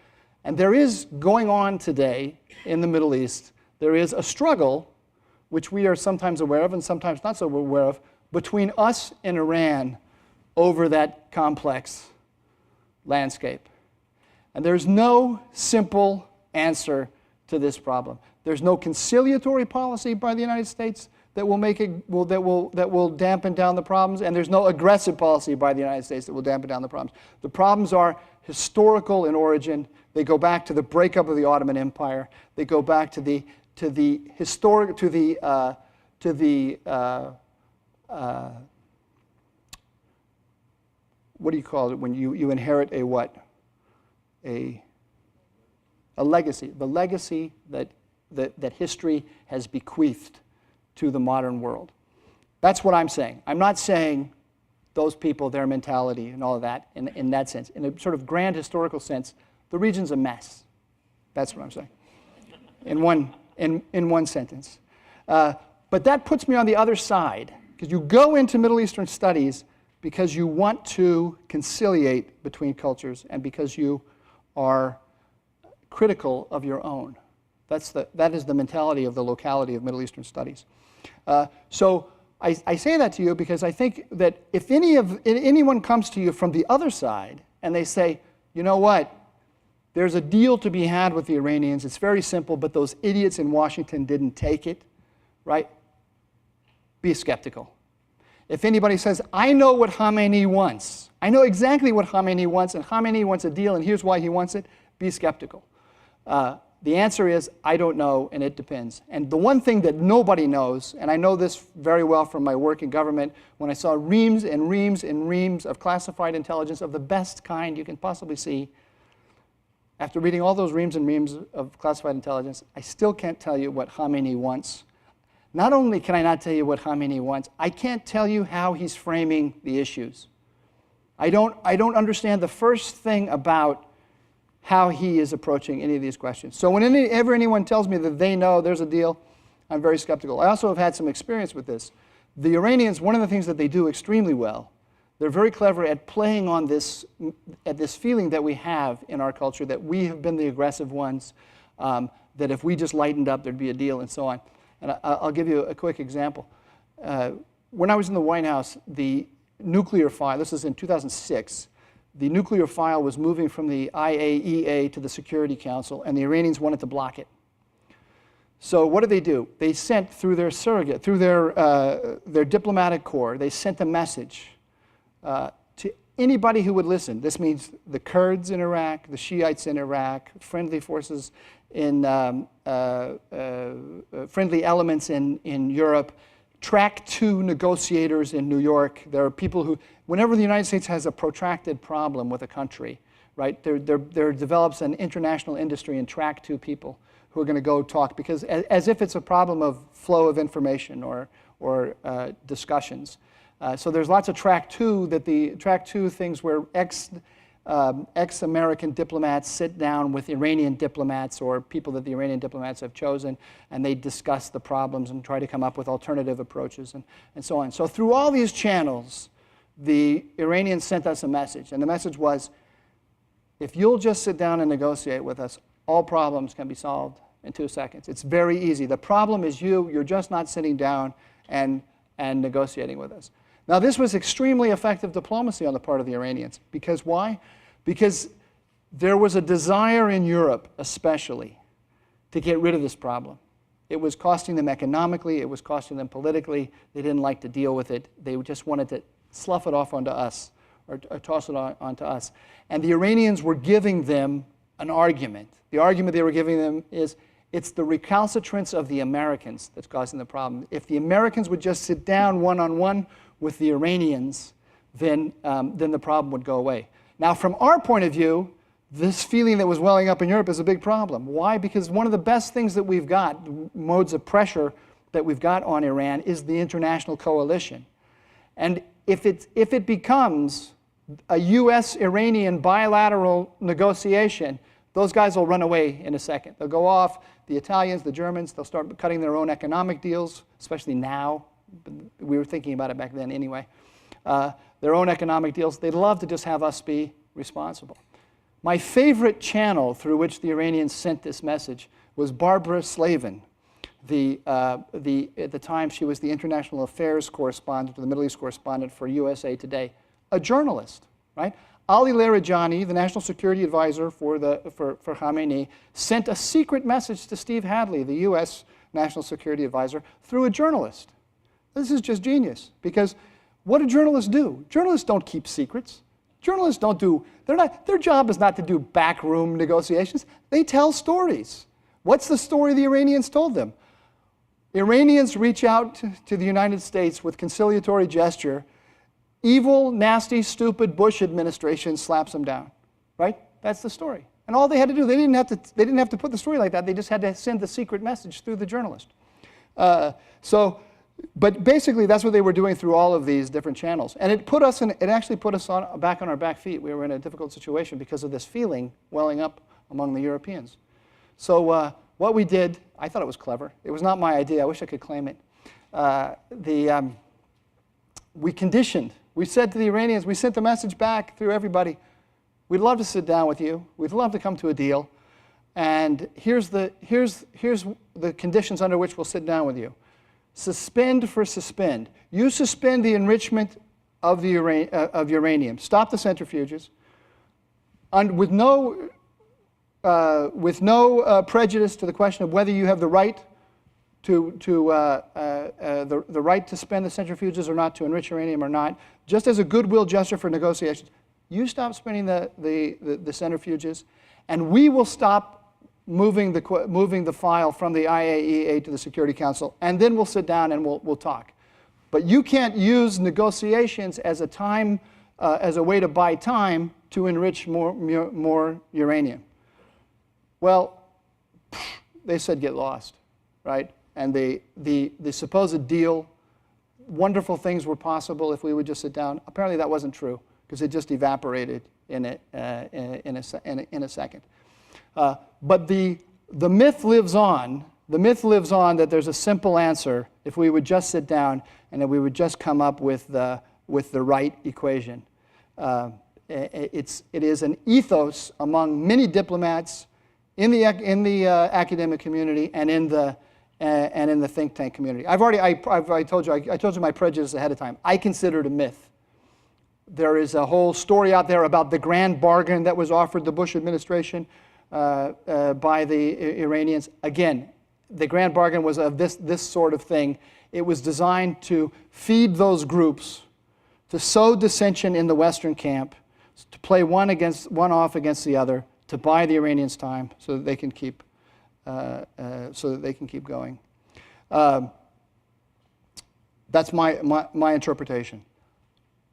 And there is going on today in the Middle East, there is a struggle, which we are sometimes aware of and sometimes not so aware of, between us and Iran over that complex landscape. And there's no simple answer to this problem. There's no conciliatory policy by the United States that will dampen down the problems, and there's no aggressive policy by the United States that will dampen down the problems. The problems are historical in origin. They go back to the breakup of the Ottoman Empire. They go back to the what do you call it when you inherit a what? A legacy. The legacy that history has bequeathed to the modern world. That's what I'm saying. I'm not saying those people, their mentality, and all of that in that sense. In a sort of grand historical sense, the region's a mess. That's what I'm saying. In one sentence. But that puts me on the other side, because you go into Middle Eastern studies because you want to conciliate between cultures and because you are critical of your own. That is the mentality of the locality of Middle Eastern studies. So I say that to you because I think that if anyone comes to you from the other side and they say, you know what, there's a deal to be had with the Iranians, it's very simple, but those idiots in Washington didn't take it, right? Be skeptical. If anybody says, I know what Khamenei wants, I know exactly what Khamenei wants, and Khamenei wants a deal, and here's why he wants it, be skeptical. The answer is, I don't know, and it depends. And the one thing that nobody knows, and I know this very well from my work in government, when I saw reams and reams and reams of classified intelligence of the best kind you can possibly see, after reading all those reams and reams of classified intelligence, I still can't tell you what Khamenei wants. Not only can I not tell you what Khamenei wants, I can't tell you how he's framing the issues. I don't understand the first thing about how he is approaching any of these questions. So whenever anyone tells me that they know there's a deal, I'm very skeptical. I also have had some experience with this. The Iranians, one of the things that they do extremely well, they're very clever at playing on this feeling that we have in our culture that we have been the aggressive ones, that if we just lightened up, there'd be a deal, and so on. And I'll give you a quick example. When I was in the White House, the nuclear file, this is in 2006, the nuclear file was moving from the IAEA to the Security Council, and the Iranians wanted to block it. So what did they do? They sent through their surrogate, through their diplomatic corps, they sent a message to anybody who would listen. This means the Kurds in Iraq, the Shiites in Iraq, friendly forces in friendly elements in Europe, Track 2 negotiators in New York. There are people who, whenever the United States has a protracted problem with a country, right, there develops an international industry in Track 2 people who are going to go talk, because as if it's a problem of flow of information or discussions. So there's lots of Track 2 Track 2 things where ex-American diplomats sit down with Iranian diplomats or people that the Iranian diplomats have chosen, and they discuss the problems and try to come up with alternative approaches and so on. So through all these channels, the Iranians sent us a message, and the message was, if you'll just sit down and negotiate with us, all problems can be solved in 2 seconds. It's very easy. The problem is you're just not sitting down and negotiating with us. Now, this was extremely effective diplomacy on the part of the Iranians. Because why? Because there was a desire in Europe, especially, to get rid of this problem. It was costing them economically. It was costing them politically. They didn't like to deal with it. They just wanted to slough it off onto us or toss it onto us. And the Iranians were giving them an argument. The argument they were giving them is, it's the recalcitrance of the Americans that's causing the problem. If the Americans would just sit down one-on-one with the Iranians, then the problem would go away. Now, from our point of view, this feeling that was welling up in Europe is a big problem. Why? Because one of the best things that we've got, modes of pressure that we've got on Iran, is the international coalition. And if it becomes a U.S.-Iranian bilateral negotiation, those guys will run away in a second. They'll go off, the Italians, the Germans, they'll start cutting their own economic deals, especially now. We were thinking about it back then anyway. Their own economic deals. They'd love to just have us be responsible. My favorite channel through which the Iranians sent this message was Barbara Slavin. At the time, she was the international affairs correspondent, the Middle East correspondent for USA Today, a journalist, right? Ali Larijani, the national security advisor for Khamenei, sent a secret message to Steve Hadley, the U.S. national security advisor, through a journalist. This is just genius, because what do journalists do? Journalists don't keep secrets. Journalists don't do, their job is not to do backroom negotiations. They tell stories. What's the story the Iranians told them? Iranians reach out to the United States with conciliatory gesture. Evil, nasty, stupid Bush administration slaps them down, right? That's the story. And all they had to do, they didn't have to put the story like that. They just had to send the secret message through the journalist. But basically, that's what they were doing through all of these different channels. And it actually put us back on our back feet. We were in a difficult situation because of this feeling welling up among the Europeans. So what we did, I thought it was clever. It was not my idea. I wish I could claim it. We conditioned. We said to the Iranians, we sent the message back through everybody. We'd love to sit down with you. We'd love to come to a deal. And here's the conditions under which we'll sit down with you. Suspend for suspend. You suspend the enrichment of uranium. Stop the centrifuges. With no prejudice to the question of whether you have the right the right to spend the centrifuges or not, to enrich uranium or not, just as a goodwill gesture for negotiations. You stop spending the centrifuges, and we will stop moving the file from the IAEA to the Security Council, and then we'll sit down and we'll talk. But you can't use negotiations as a way to buy time to enrich more uranium. Well, they said get lost, right? And the supposed deal, wonderful things were possible if we would just sit down. Apparently that wasn't true, because it just evaporated in a second. But the myth lives on. The myth lives on that there's a simple answer if we would just sit down and that we would just come up with the right equation. It is an ethos among many diplomats in the academic community and in the think tank community. I told you my prejudice ahead of time. I consider it a myth. There is a whole story out there about the grand bargain that was offered the Bush administration by the Iranians. Again, the grand bargain was of this sort of thing. It was designed to feed those groups, to sow dissension in the Western camp, to play one off against the other, to buy the Iranians time so that they can keep going. That's my interpretation.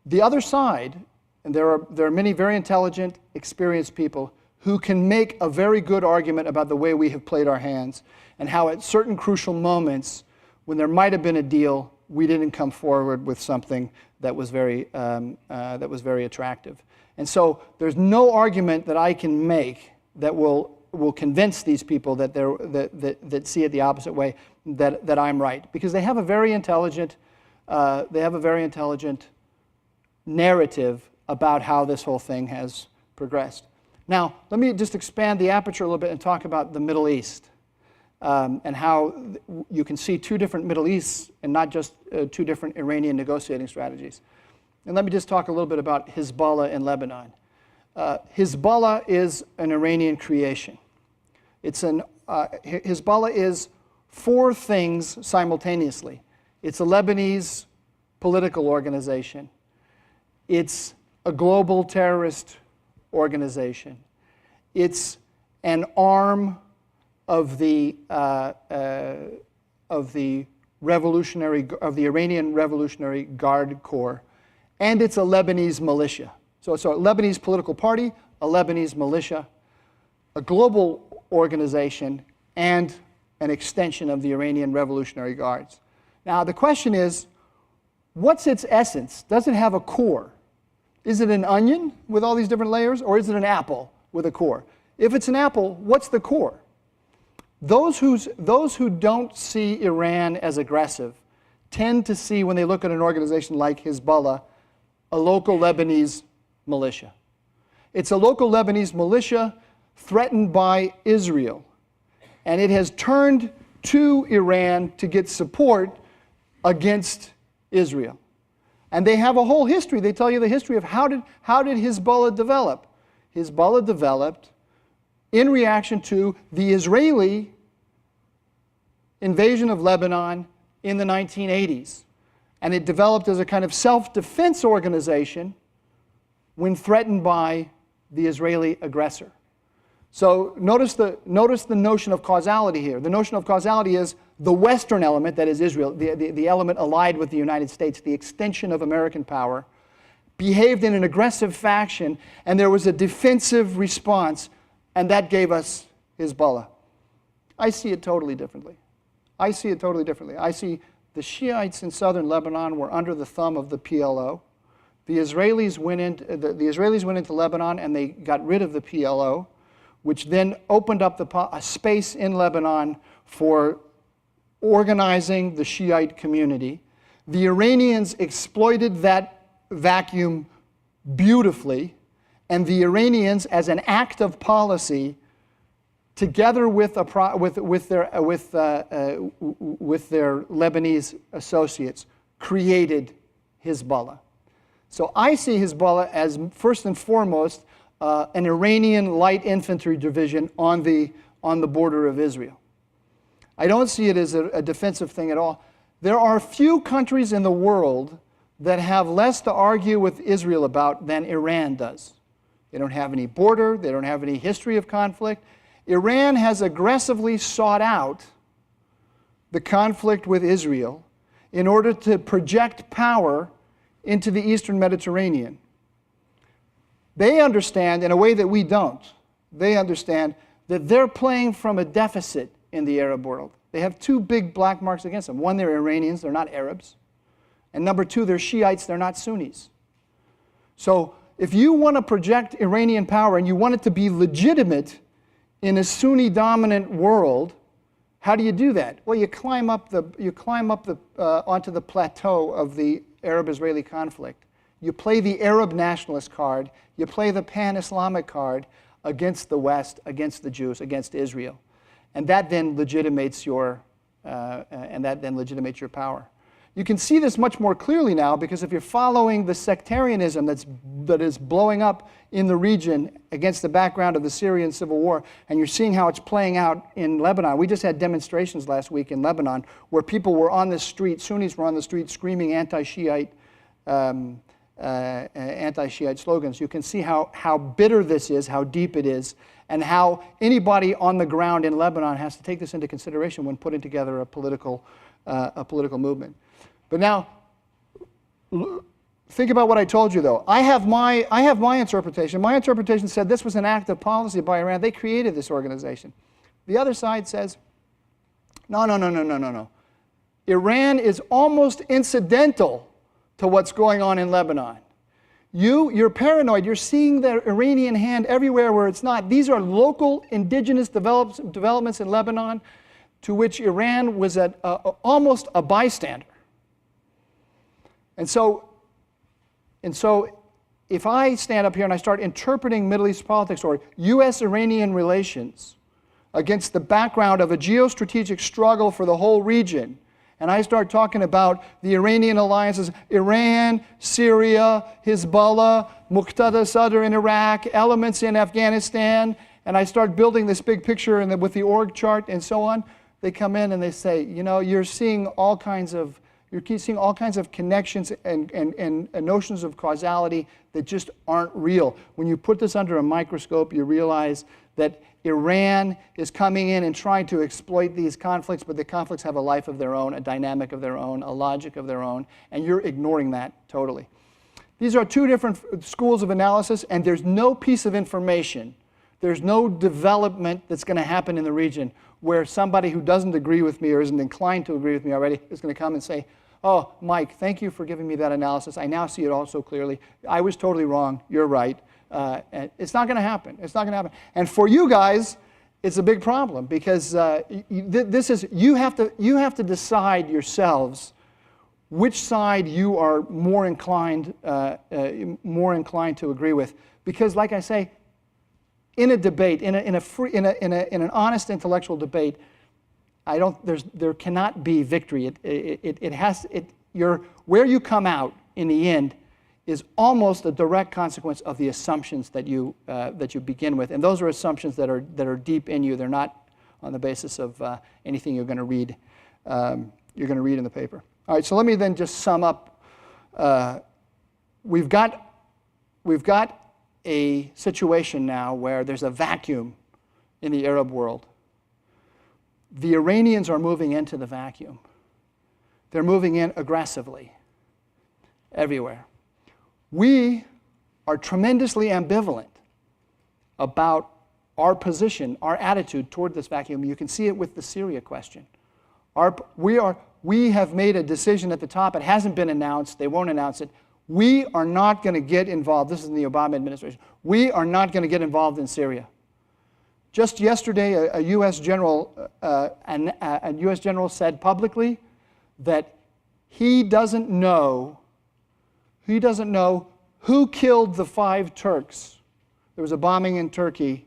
The other side, and there are many very intelligent, experienced people who can make a very good argument about the way we have played our hands and how at certain crucial moments when there might have been a deal, we didn't come forward with something that was very attractive. And so there's no argument that I can make that will convince these people that see it the opposite way that I'm right, because they have a very intelligent narrative about how this whole thing has progressed. Now, let me just expand the aperture a little bit and talk about the Middle East and how you can see two different Middle Easts and not just two different Iranian negotiating strategies. And let me just talk a little bit about Hezbollah in Lebanon. Hezbollah is an Iranian creation. Hezbollah is four things simultaneously. It's a Lebanese political organization. It's a global terrorist organization. It's an arm of the Iranian Revolutionary Guard Corps, and it's a Lebanese militia. So it's a Lebanese political party, a Lebanese militia, a global organization, and an extension of the Iranian Revolutionary Guards. Now, the question is, what's its essence? Does it have a core? Is it an onion with all these different layers, or is it an apple with a core? If it's an apple, what's the core? Those who don't see Iran as aggressive tend to see, when they look at an organization like Hezbollah, a local Lebanese militia. It's a local Lebanese militia threatened by Israel. And it has turned to Iran to get support against Israel. And they have a whole history. They tell you the history of how did Hezbollah develop. Hezbollah developed in reaction to the Israeli invasion of Lebanon in the 1980s. And it developed as a kind of self-defense organization when threatened by the Israeli aggressor. So notice the notion of causality here. The notion of causality is the Western element, that is Israel, the element allied with the United States, the extension of American power, behaved in an aggressive fashion, and there was a defensive response, and that gave us Hezbollah. I see it totally differently. I see the Shiites in southern Lebanon were under the thumb of the PLO. The Israelis went into Lebanon and they got rid of the PLO, which then opened up a space in Lebanon for organizing the Shiite community. The Iranians exploited that vacuum beautifully, and the Iranians, as an act of policy, together with their Lebanese associates, created Hezbollah. So I see Hezbollah as, first and foremost, an Iranian light infantry division on the border of Israel. I don't see it as a defensive thing at all. There are few countries in the world that have less to argue with Israel about than Iran does. They don't have any border. They don't have any history of conflict. Iran has aggressively sought out the conflict with Israel in order to project power into the Eastern Mediterranean. They understand, in a way that we don't, they understand that they're playing from a deficit in the Arab world. They have two big black marks against them. One, they're Iranians, they're not Arabs. And number two, they're Shiites, they're not Sunnis. So if you want to project Iranian power and you want it to be legitimate in a Sunni-dominant world, how do you do that? Well, you climb up onto the plateau of the Arab-Israeli conflict. You play the Arab nationalist card. You play the pan-Islamic card against the West, against the Jews, against Israel, and that then legitimates your power. You can see this much more clearly now because if you're following the sectarianism that is blowing up in the region against the background of the Syrian civil war, and you're seeing how it's playing out in Lebanon. We just had demonstrations last week in Lebanon where people were on the street, Sunnis were on the street screaming anti-Shiite slogans. You can see how bitter this is, how deep it is, and how anybody on the ground in Lebanon has to take this into consideration when putting together a political movement. But now, think about what I told you, though. I have my interpretation. My interpretation said this was an act of policy by Iran. They created this organization. The other side says, no. Iran is almost incidental to what's going on in Lebanon. You're paranoid. You're seeing the Iranian hand everywhere where it's not. These are local indigenous developments in Lebanon to which Iran was almost a bystander. And so if I stand up here and I start interpreting Middle East politics or U.S.-Iranian relations against the background of a geostrategic struggle for the whole region, and I start talking about the Iranian alliances, Iran, Syria, Hezbollah, Muqtada Sadr in Iraq, elements in Afghanistan, and I start building this big picture with the org chart and so on, they come in and they say, you're seeing all kinds of connections and notions of causality that just aren't real. When you put this under a microscope, you realize that Iran is coming in and trying to exploit these conflicts, but the conflicts have a life of their own, a dynamic of their own, a logic of their own, and you're ignoring that totally. These are two different schools of analysis, and there's no piece of information, there's no development that's going to happen in the region where somebody who doesn't agree with me or isn't inclined to agree with me already is going to come and say, oh, Mike, thank you for giving me that analysis. I now see it all so clearly. I was totally wrong. You're right. And it's not going to happen. It's not going to happen. And for you guys, it's a big problem because you have to decide yourselves which side you are more inclined to agree with. Because, like I say, in a debate, in an honest intellectual debate, there cannot be victory. Where you come out in the end is almost a direct consequence of the assumptions that you begin with, and those are assumptions that are deep in you. They're not on the basis of anything you're going to read. You're going to read in the paper. All right. So let me then just sum up. We've got a situation now where there's a vacuum in the Arab world. The Iranians are moving into the vacuum. They're moving in aggressively everywhere. We are tremendously ambivalent about our position, our attitude toward this vacuum. You can see it with the Syria question. We have made a decision at the top. It hasn't been announced. They won't announce it. We are not going to get involved. This is in the Obama administration. We are not going to get involved in Syria. Just yesterday, a U.S. general said publicly that he doesn't know who killed the 5 Turks. There was a bombing in Turkey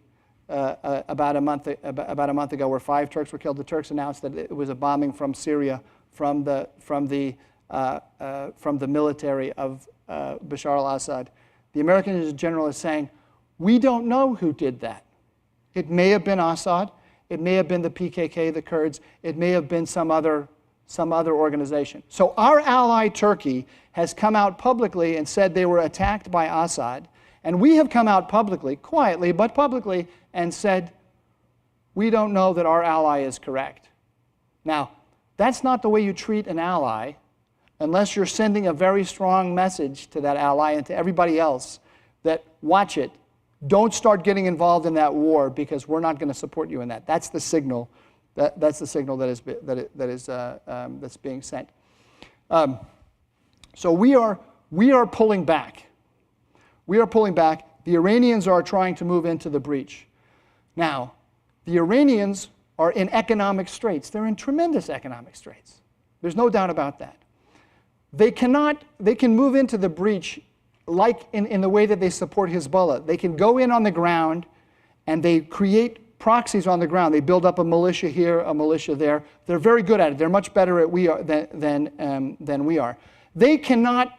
about a month ago where 5 Turks were killed. The Turks announced that it was a bombing from Syria, from the military of Bashar al-Assad. The American general is saying, we don't know who did that. It may have been Assad. It may have been the PKK, the Kurds. It may have been some other organization. So our ally Turkey has come out publicly and said they were attacked by Assad. And we have come out publicly, quietly, but publicly, and said, we don't know that our ally is correct. Now, that's not the way you treat an ally unless you're sending a very strong message to that ally and to everybody else that, watch it, don't start getting involved in that war because we're not going to support you in that. That's the signal. That's the signal that's being sent. So we are pulling back. We are pulling back. The Iranians are trying to move into the breach. Now, the Iranians are in economic straits. They're in tremendous economic straits. There's no doubt about that. They can move into the breach like in the way that they support Hezbollah. They can go in on the ground and they create proxies on the ground. They build up a militia here, a militia there. They're very good at it. They're much better at than we are. They cannot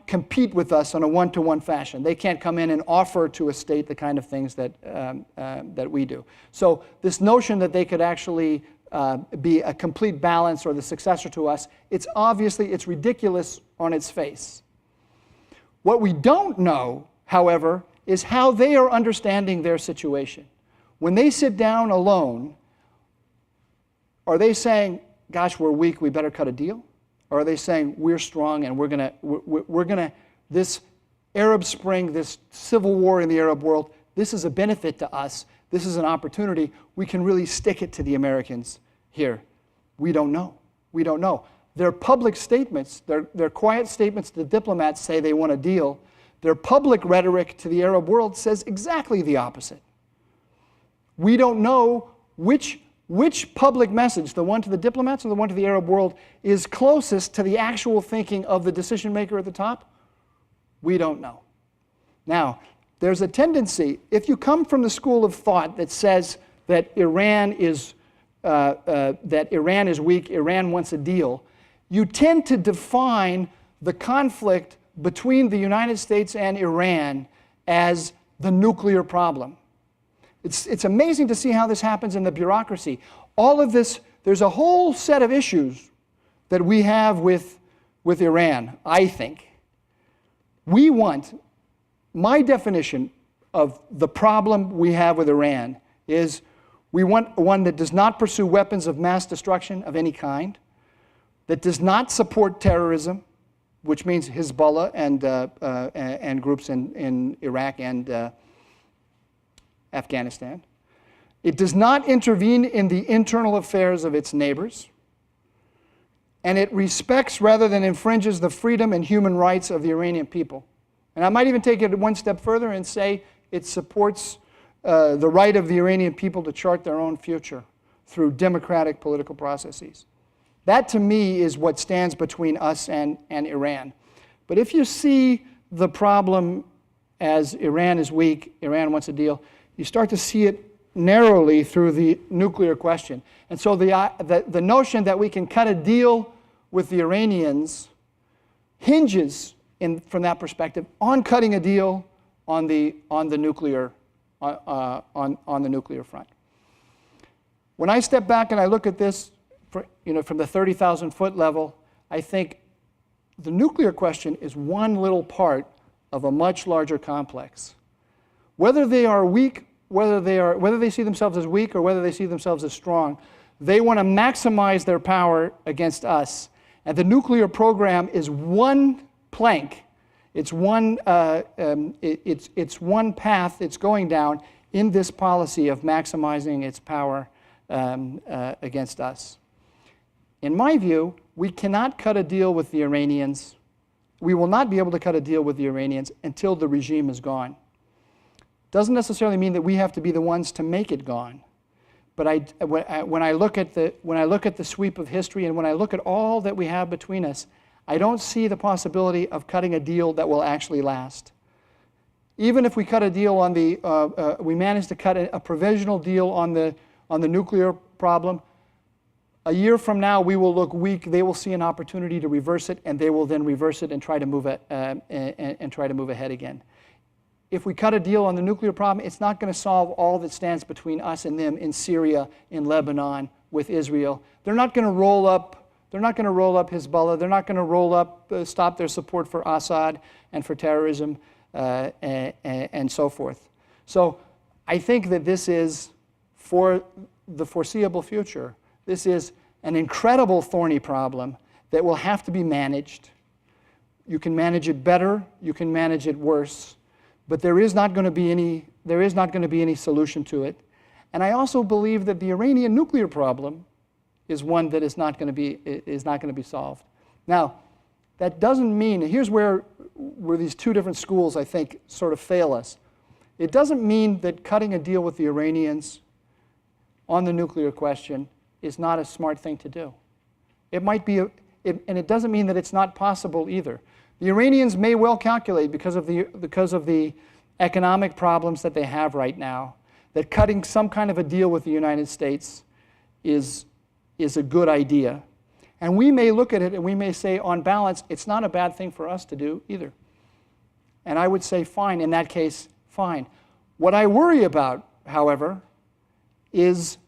compete with us on a one-to-one fashion. They can't come in and offer to a state the kind of things that we do. So this notion that they could actually be a complete balance or the successor to us, it's ridiculous on its face. What we don't know, however, is how they are understanding their situation. When they sit down alone, are they saying, gosh, we're weak, we better cut a deal? Or are they saying, we're strong and we're gonna, this Arab Spring, this civil war in the Arab world, this is a benefit to us. This is an opportunity. We can really stick it to the Americans here. We don't know. We don't know. Their public statements, their quiet statements to the diplomats say they want a deal. Their public rhetoric to the Arab world says exactly the opposite. We don't know which public message, the one to the diplomats or the one to the Arab world, is closest to the actual thinking of the decision maker at the top. We don't know. Now, there's a tendency, if you come from the school of thought that says that Iran is weak, Iran wants a deal, you tend to define the conflict between the United States and Iran as the nuclear problem. It's amazing to see how this happens in the bureaucracy. All of this, there's a whole set of issues that we have with Iran, I think. My definition of the problem we have with Iran is we want one that does not pursue weapons of mass destruction of any kind, that does not support terrorism, which means Hezbollah and groups in Iraq and Afghanistan. It does not intervene in the internal affairs of its neighbors. And it respects rather than infringes the freedom and human rights of the Iranian people. And I might even take it one step further and say it supports the right of the Iranian people to chart their own future through democratic political processes. That, to me, is what stands between us and Iran. But if you see the problem as Iran is weak, Iran wants a deal, you start to see it narrowly through the nuclear question. And so the notion that we can cut a deal with the Iranians hinges, from that perspective, on cutting a deal on the nuclear front. When I step back and I look at this, from the 30,000-foot level, I think the nuclear question is one little part of a much larger complex. Whether they are weak, whether they see themselves as weak or whether they see themselves as strong, they want to maximize their power against us. And the nuclear program is one plank. It's one path it's going down in this policy of maximizing its power against us. In my view, we cannot cut a deal with the Iranians. We will not be able to cut a deal with the Iranians until the regime is gone. Doesn't necessarily mean that we have to be the ones to make it gone. But when I look at the sweep of history and when I look at all that we have between us, I don't see the possibility of cutting a deal that will actually last. Even if we cut a deal on we manage to cut a provisional deal on the nuclear problem, a year from now we will look weak. They will see an opportunity to reverse it, and they will then reverse it and try to move ahead again. If we cut a deal on the nuclear problem, it's not going to solve all that stands between us and them in Syria, in Lebanon, with Israel. They're not going to roll up Hezbollah. They're not going to stop their support for Assad and for terrorism and so forth. So I think that this is, for the foreseeable future, this is an incredible thorny problem that will have to be managed. You can manage it better. You can manage it worse. But there is not going to be any solution to it. And I also believe that the Iranian nuclear problem is one that is not going to be solved. Now, that doesn't mean, here's where these two different schools, I think, sort of fail us. It doesn't mean that cutting a deal with the Iranians on the nuclear question is not a smart thing to do. It might be, and it doesn't mean that it's not possible either. The Iranians may well calculate, because of the economic problems that they have right now, that cutting some kind of a deal with the United States is a good idea. And we may look at it and we may say, on balance, it's not a bad thing for us to do either. And I would say, fine, in that case, fine. What I worry about, however, is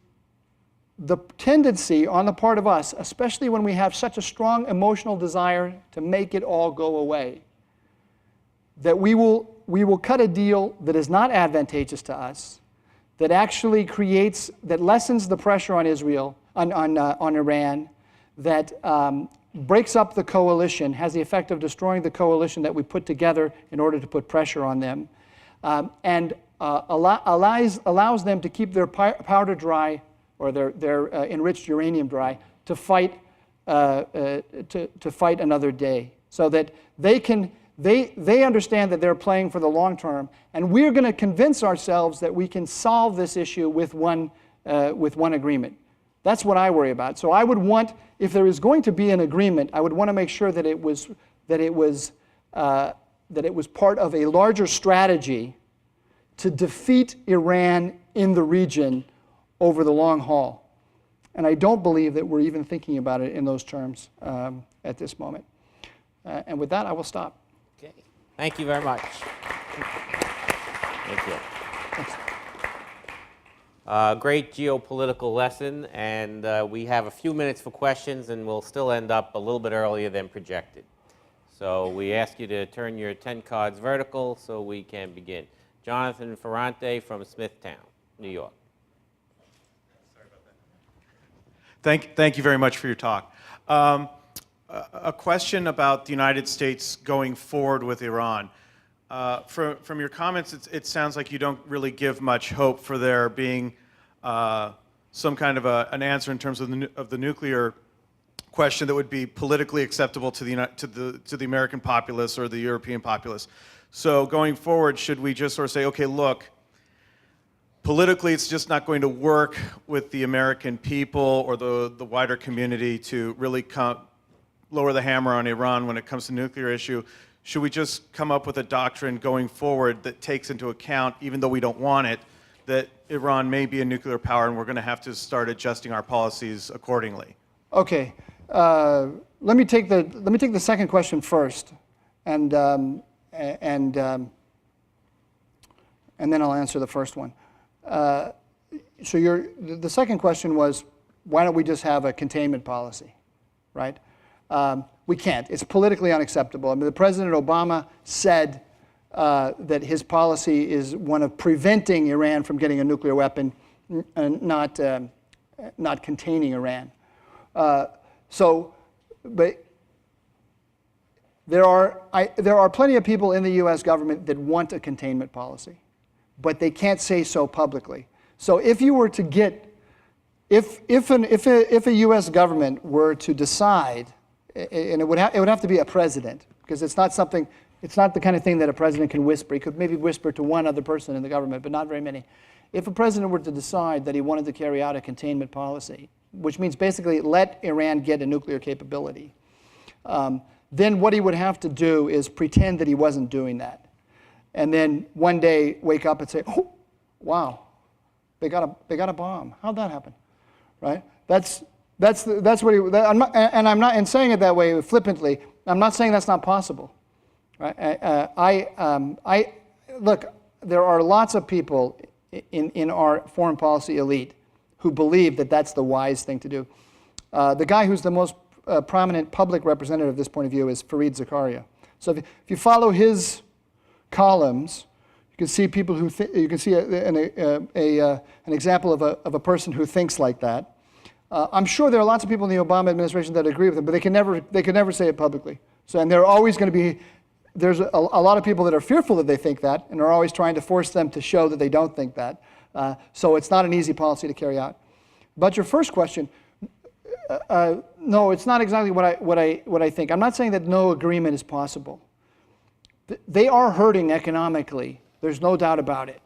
the tendency on the part of us, especially when we have such a strong emotional desire to make it all go away, that we will cut a deal that is not advantageous to us, that actually that lessens the pressure on Israel, on Iran, that breaks up the coalition, has the effect of destroying the coalition that we put together in order to put pressure on them, and allows them to keep their powder dry, or their enriched uranium dry, to fight another day, so that they understand that they're playing for the long term, and we're going to convince ourselves that we can solve this issue with one agreement. That's what I worry about. So I would want, if there is going to be an agreement, I would want to make sure that it was part of a larger strategy to defeat Iran in the region over the long haul. And I don't believe that we're even thinking about it in those terms at this moment. And with that, I will stop. Okay. Thank you very much. Thank you. Great geopolitical lesson, and we have a few minutes for questions, and we'll still end up a little bit earlier than projected. So we ask you to turn your 10 cards vertical so we can begin. Jonathan Ferrante from Smithtown, New York. Thank you very much for your talk. a question about the United States going forward with Iran. From your comments, it sounds like you don't really give much hope for there being some kind of an answer in terms of the nuclear question that would be politically acceptable to the American populace or the European populace. So going forward, should we just sort of say, okay, look, politically it's just not going to work with the American people or the wider community to really lower the hammer on Iran when it comes to nuclear issue? Should we just come up with a doctrine going forward that takes into account, even though we don't want it, that Iran may be a nuclear power and we're going to have to start adjusting our policies accordingly? Okay, let me take the second question first, and then I'll answer the first one. So the second question was, why don't we just have a containment policy, right? We can't. It's politically unacceptable. I mean, President Obama said that his policy is one of preventing Iran from getting a nuclear weapon, and not containing Iran. But there are plenty of people in the U.S. government that want a containment policy, but they can't say so publicly. So if you were to get, if a U.S. government were to decide, and it would have to be a president, because it's not the kind of thing that a president can whisper. He could maybe whisper to one other person in the government, but not very many. If a president were to decide that he wanted to carry out a containment policy, which means basically let Iran get a nuclear capability, then what he would have to do is pretend that he wasn't doing that. And then one day wake up and say, oh, wow, they got a bomb. How'd that happen? Right? That's what he, I'm not saying it that way flippantly. I'm not saying that's not possible. Right? Look, there are lots of people in our foreign policy elite who believe that that's the wise thing to do. The guy who's the most prominent public representative of this point of view is Fareed Zakaria. So if you follow his columns, you can see people who you can see an example of a person who thinks like that. I'm sure there are lots of people in the Obama administration that agree with him, but they can never say it publicly. So, and there are always going to be, there's a lot of people that are fearful that they think that, and are always trying to force them to show that they don't think that. So it's not an easy policy to carry out. But your first question, no, it's not exactly what I think. I'm not saying that no agreement is possible. They are hurting economically. There's no doubt about it.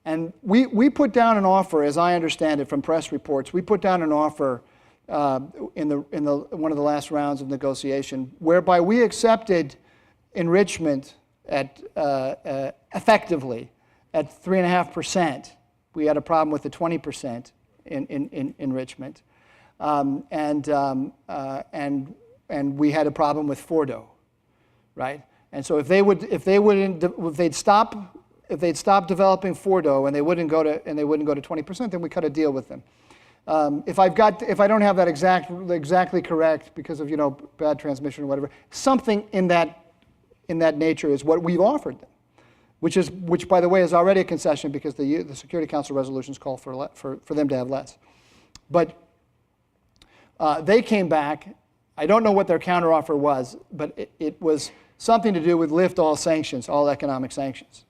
And we put down an offer, as I understand it from press reports. We put down an offer in one of the last rounds of negotiation, whereby we accepted enrichment at effectively at 3.5%. We had a problem with the 20% in enrichment, and we had a problem with Fordo, right? And so if they'd stop developing Fordo and they wouldn't go to 20%, then we cut a deal with them. If I don't have that exactly correct because of bad transmission or whatever, something in that nature is what we've offered them, which by the way is already a concession because the Security Council resolutions call for them to have less. But they came back. I don't know what their counteroffer was, but it was something to do with lift all sanctions, all economic sanctions,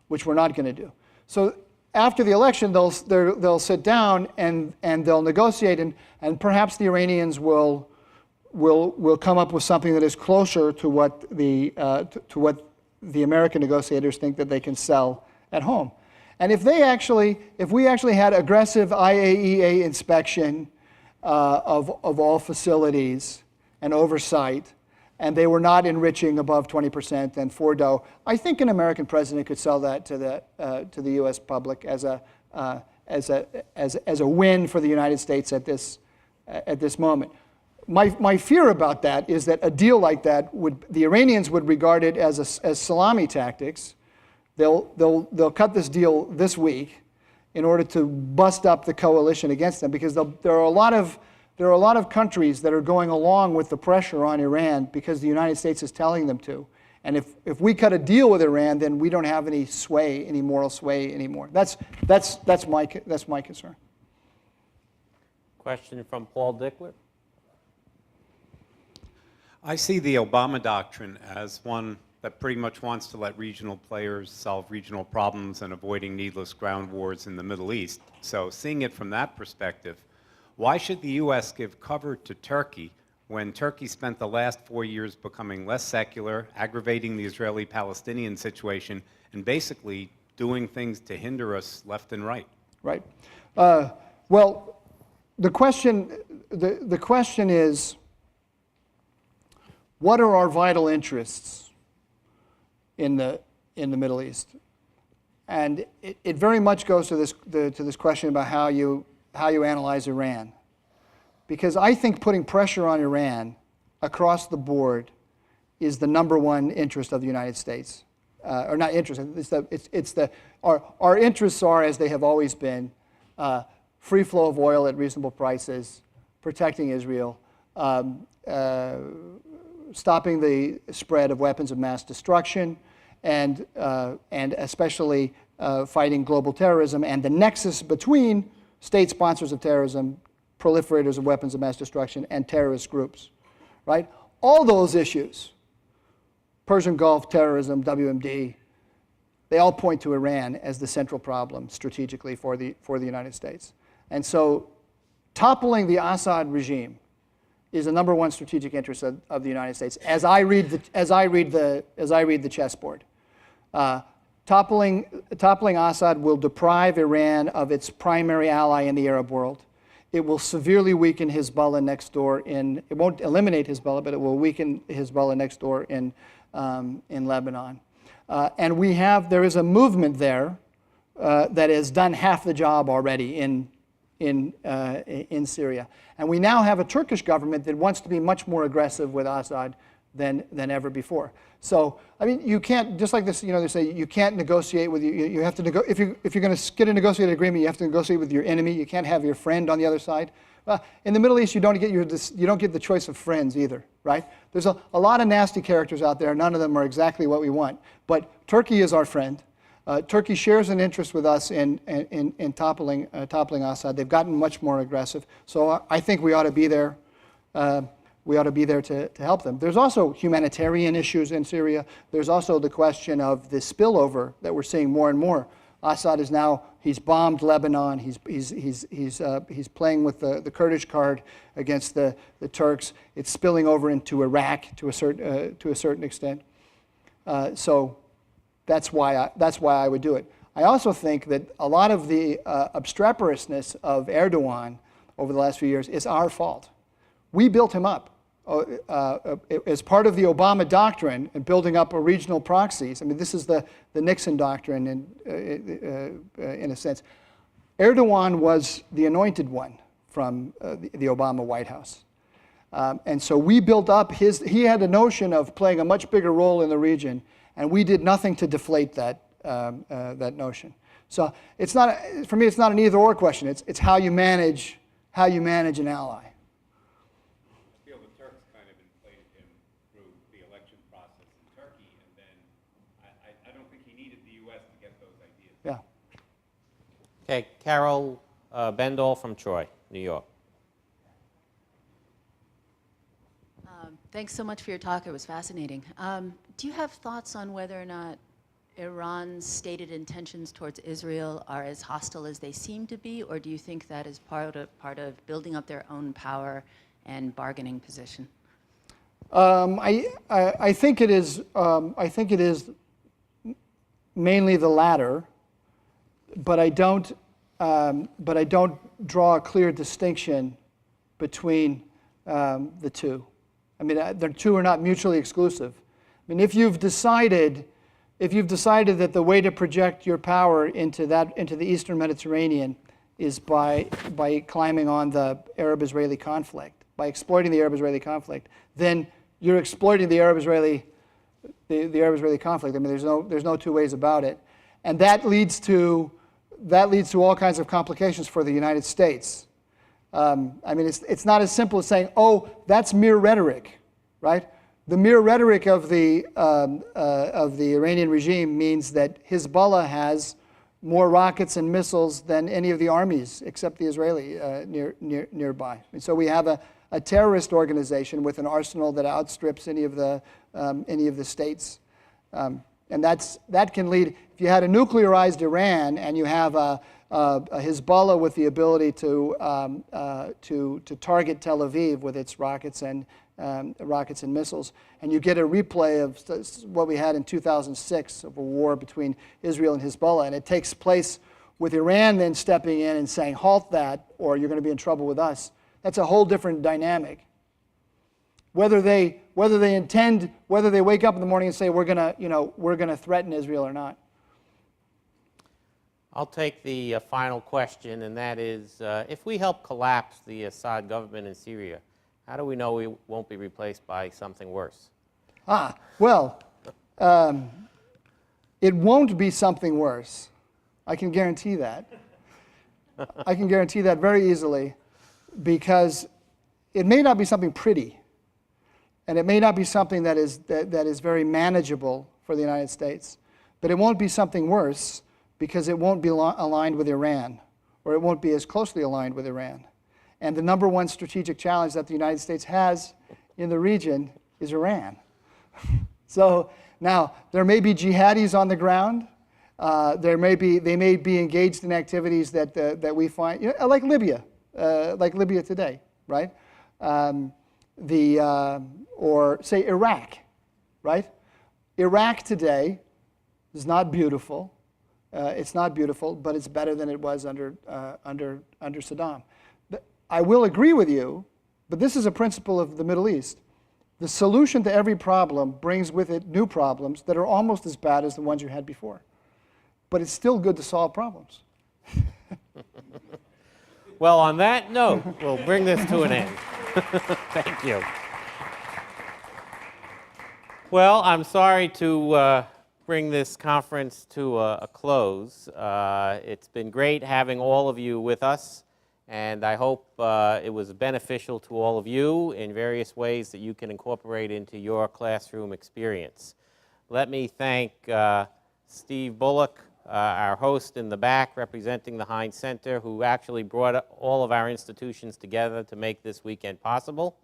which we're not going to do. So after the election, they'll sit down and they'll negotiate, and perhaps the Iranians will come up with something that is closer to what the American negotiators think that they can sell at home. And if we actually had aggressive IAEA inspection of all facilities and oversight, and they were not enriching above 20% and Fordo, I think an American president could sell that to the U.S. public as a win for the United States at this moment. My fear about that is that a deal like that the Iranians would regard it as salami tactics. They'll cut this deal this week in order to bust up the coalition against them, because there are a lot of countries that are going along with the pressure on Iran because the United States is telling them to. And if we cut a deal with Iran, then we don't have any moral sway anymore. That's my concern. Question from Paul Dickler. I see the Obama Doctrine as one that pretty much wants to let regional players solve regional problems and avoiding needless ground wars in the Middle East. So seeing it from that perspective, why should the U.S. give cover to Turkey when Turkey spent the last 4 years becoming less secular, aggravating the Israeli-Palestinian situation, and basically doing things to hinder us left and right? Right. Well, the question is, what are our vital interests in the Middle East? And it very much goes to this question about how you analyze Iran. Because I think putting pressure on Iran across the board is the #1 interest of the United States. Or not interest, our interests are, as they have always been, free flow of oil at reasonable prices, protecting Israel, stopping the spread of weapons of mass destruction, and especially fighting global terrorism and the nexus between state sponsors of terrorism, proliferators of weapons of mass destruction, and terrorist groups, right? All those issues, Persian Gulf, terrorism, WMD, they all point to Iran as the central problem strategically for the United States. And so toppling the Assad regime is the #1 strategic interest of the United States, as I read the chessboard. Toppling Assad will deprive Iran of its primary ally in the Arab world. It will severely weaken Hezbollah next door it won't eliminate Hezbollah, but it will weaken Hezbollah next door in Lebanon. And there is a movement there that has done half the job already in Syria. And we now have a Turkish government that wants to be much more aggressive with Assad than ever before. So, I mean, you can't, just like this, they say you can't negotiate with you have to if you're going to get a negotiated agreement, you have to negotiate with your enemy. You can't have your friend on the other side. Well, in the Middle East, you don't get the choice of friends either, right? There's a lot of nasty characters out there. None of them are exactly what we want. But Turkey is our friend. Turkey shares an interest with us in toppling Assad. They've gotten much more aggressive. So I think we ought to be there. We ought to be there to help them. There's also humanitarian issues in Syria. There's also the question of the spillover that we're seeing more and more. Assad is now, he's bombed Lebanon. He's playing with the Kurdish card against the Turks. It's spilling over into Iraq to a certain extent. So that's why I would do it. I also think that a lot of the obstreperousness of Erdogan over the last few years is our fault. We built him up as part of the Obama Doctrine and building up regional proxies. I mean, this is the Nixon Doctrine in a sense. Erdogan was the anointed one from the Obama White House. And so we built up he had a notion of playing a much bigger role in the region, and we did nothing to deflate that notion. So it's not, for me, it's not an either-or question. It's how you manage an ally. I feel the Turks kind of inflated him through the election process in Turkey, and then I don't think he needed the U.S. to get those ideas. Yeah. Okay, Carol Bendall from Troy, New York. Thanks so much for your talk. It was fascinating. Do you have thoughts on whether or not Iran's stated intentions towards Israel are as hostile as they seem to be, or do you think that is part of building up their own power and bargaining position? I think it is. I think it is mainly the latter, but I don't draw a clear distinction between the two. I mean, the two are not mutually exclusive. I mean, if you've decided that the way to project your power into the Eastern Mediterranean is by climbing on the Arab-Israeli conflict, by exploiting the Arab-Israeli conflict, then you're exploiting the Arab-Israeli conflict. I mean, there's no two ways about it, and that leads to all kinds of complications for the United States. I mean, it's not as simple as saying, oh, that's mere rhetoric, right? The mere rhetoric of the Iranian regime means that Hezbollah has more rockets and missiles than any of the armies except the Israeli nearby. And so we have a terrorist organization with an arsenal that outstrips any of the states. And that can lead, if you had a nuclearized Iran and you have a Hezbollah with the ability to target Tel Aviv with its rockets and missiles, and you get a replay of what we had in 2006 of a war between Israel and Hezbollah, and it takes place with Iran then stepping in and saying, halt that, or you're going to be in trouble with us. That's a whole different dynamic. Whether they wake up in the morning and say we're going to threaten Israel or not. I'll take the final question, and that is, if we help collapse the Assad government in Syria, how do we know we won't be replaced by something worse? Well, it won't be something worse. I can guarantee that. I can guarantee that very easily, because it may not be something pretty, and it may not be something that is very manageable for the United States, but it won't be something worse because it won't be aligned with Iran, or it won't be as closely aligned with Iran. And the number one strategic challenge that the United States has in the region is Iran. So now, there may be jihadis on the ground. They may be engaged in activities that we find, like Libya today, right? Or say Iraq, right? Iraq today is not beautiful. It's not beautiful, but it's better than it was under Saddam. I will agree with you, but this is a principle of the Middle East. The solution to every problem brings with it new problems that are almost as bad as the ones you had before. But it's still good to solve problems. Well, on that note, we'll bring this to an end. Thank you. Well, I'm sorry to bring this conference to a close. It's been great having all of you with us, and I hope it was beneficial to all of you in various ways that you can incorporate into your classroom experience. Let me thank Steve Bullock, our host in the back representing the Heinz Center, who actually brought all of our institutions together to make this weekend possible.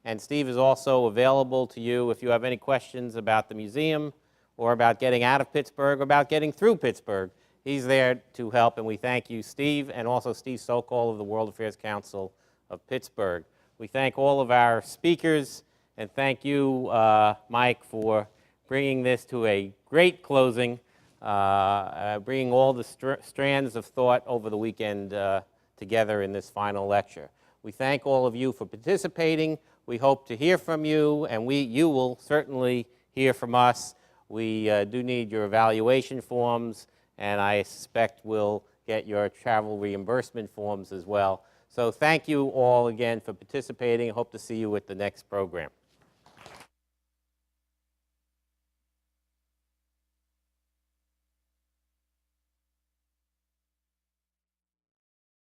And Steve is also available to you if you have any questions about the museum or about getting out of Pittsburgh or about getting through Pittsburgh. He's there to help, and we thank you, Steve, and also Steve Sokol of the World Affairs Council of Pittsburgh. We thank all of our speakers, and thank you, Mike, for bringing this to a great closing. Bringing all the strands of thought over the weekend together in this final lecture. We thank all of you for participating. We hope to hear from you, and you will certainly hear from us. We do need your evaluation forms, and I suspect we'll get your travel reimbursement forms as well. So thank you all again for participating. I hope to see you at the next program.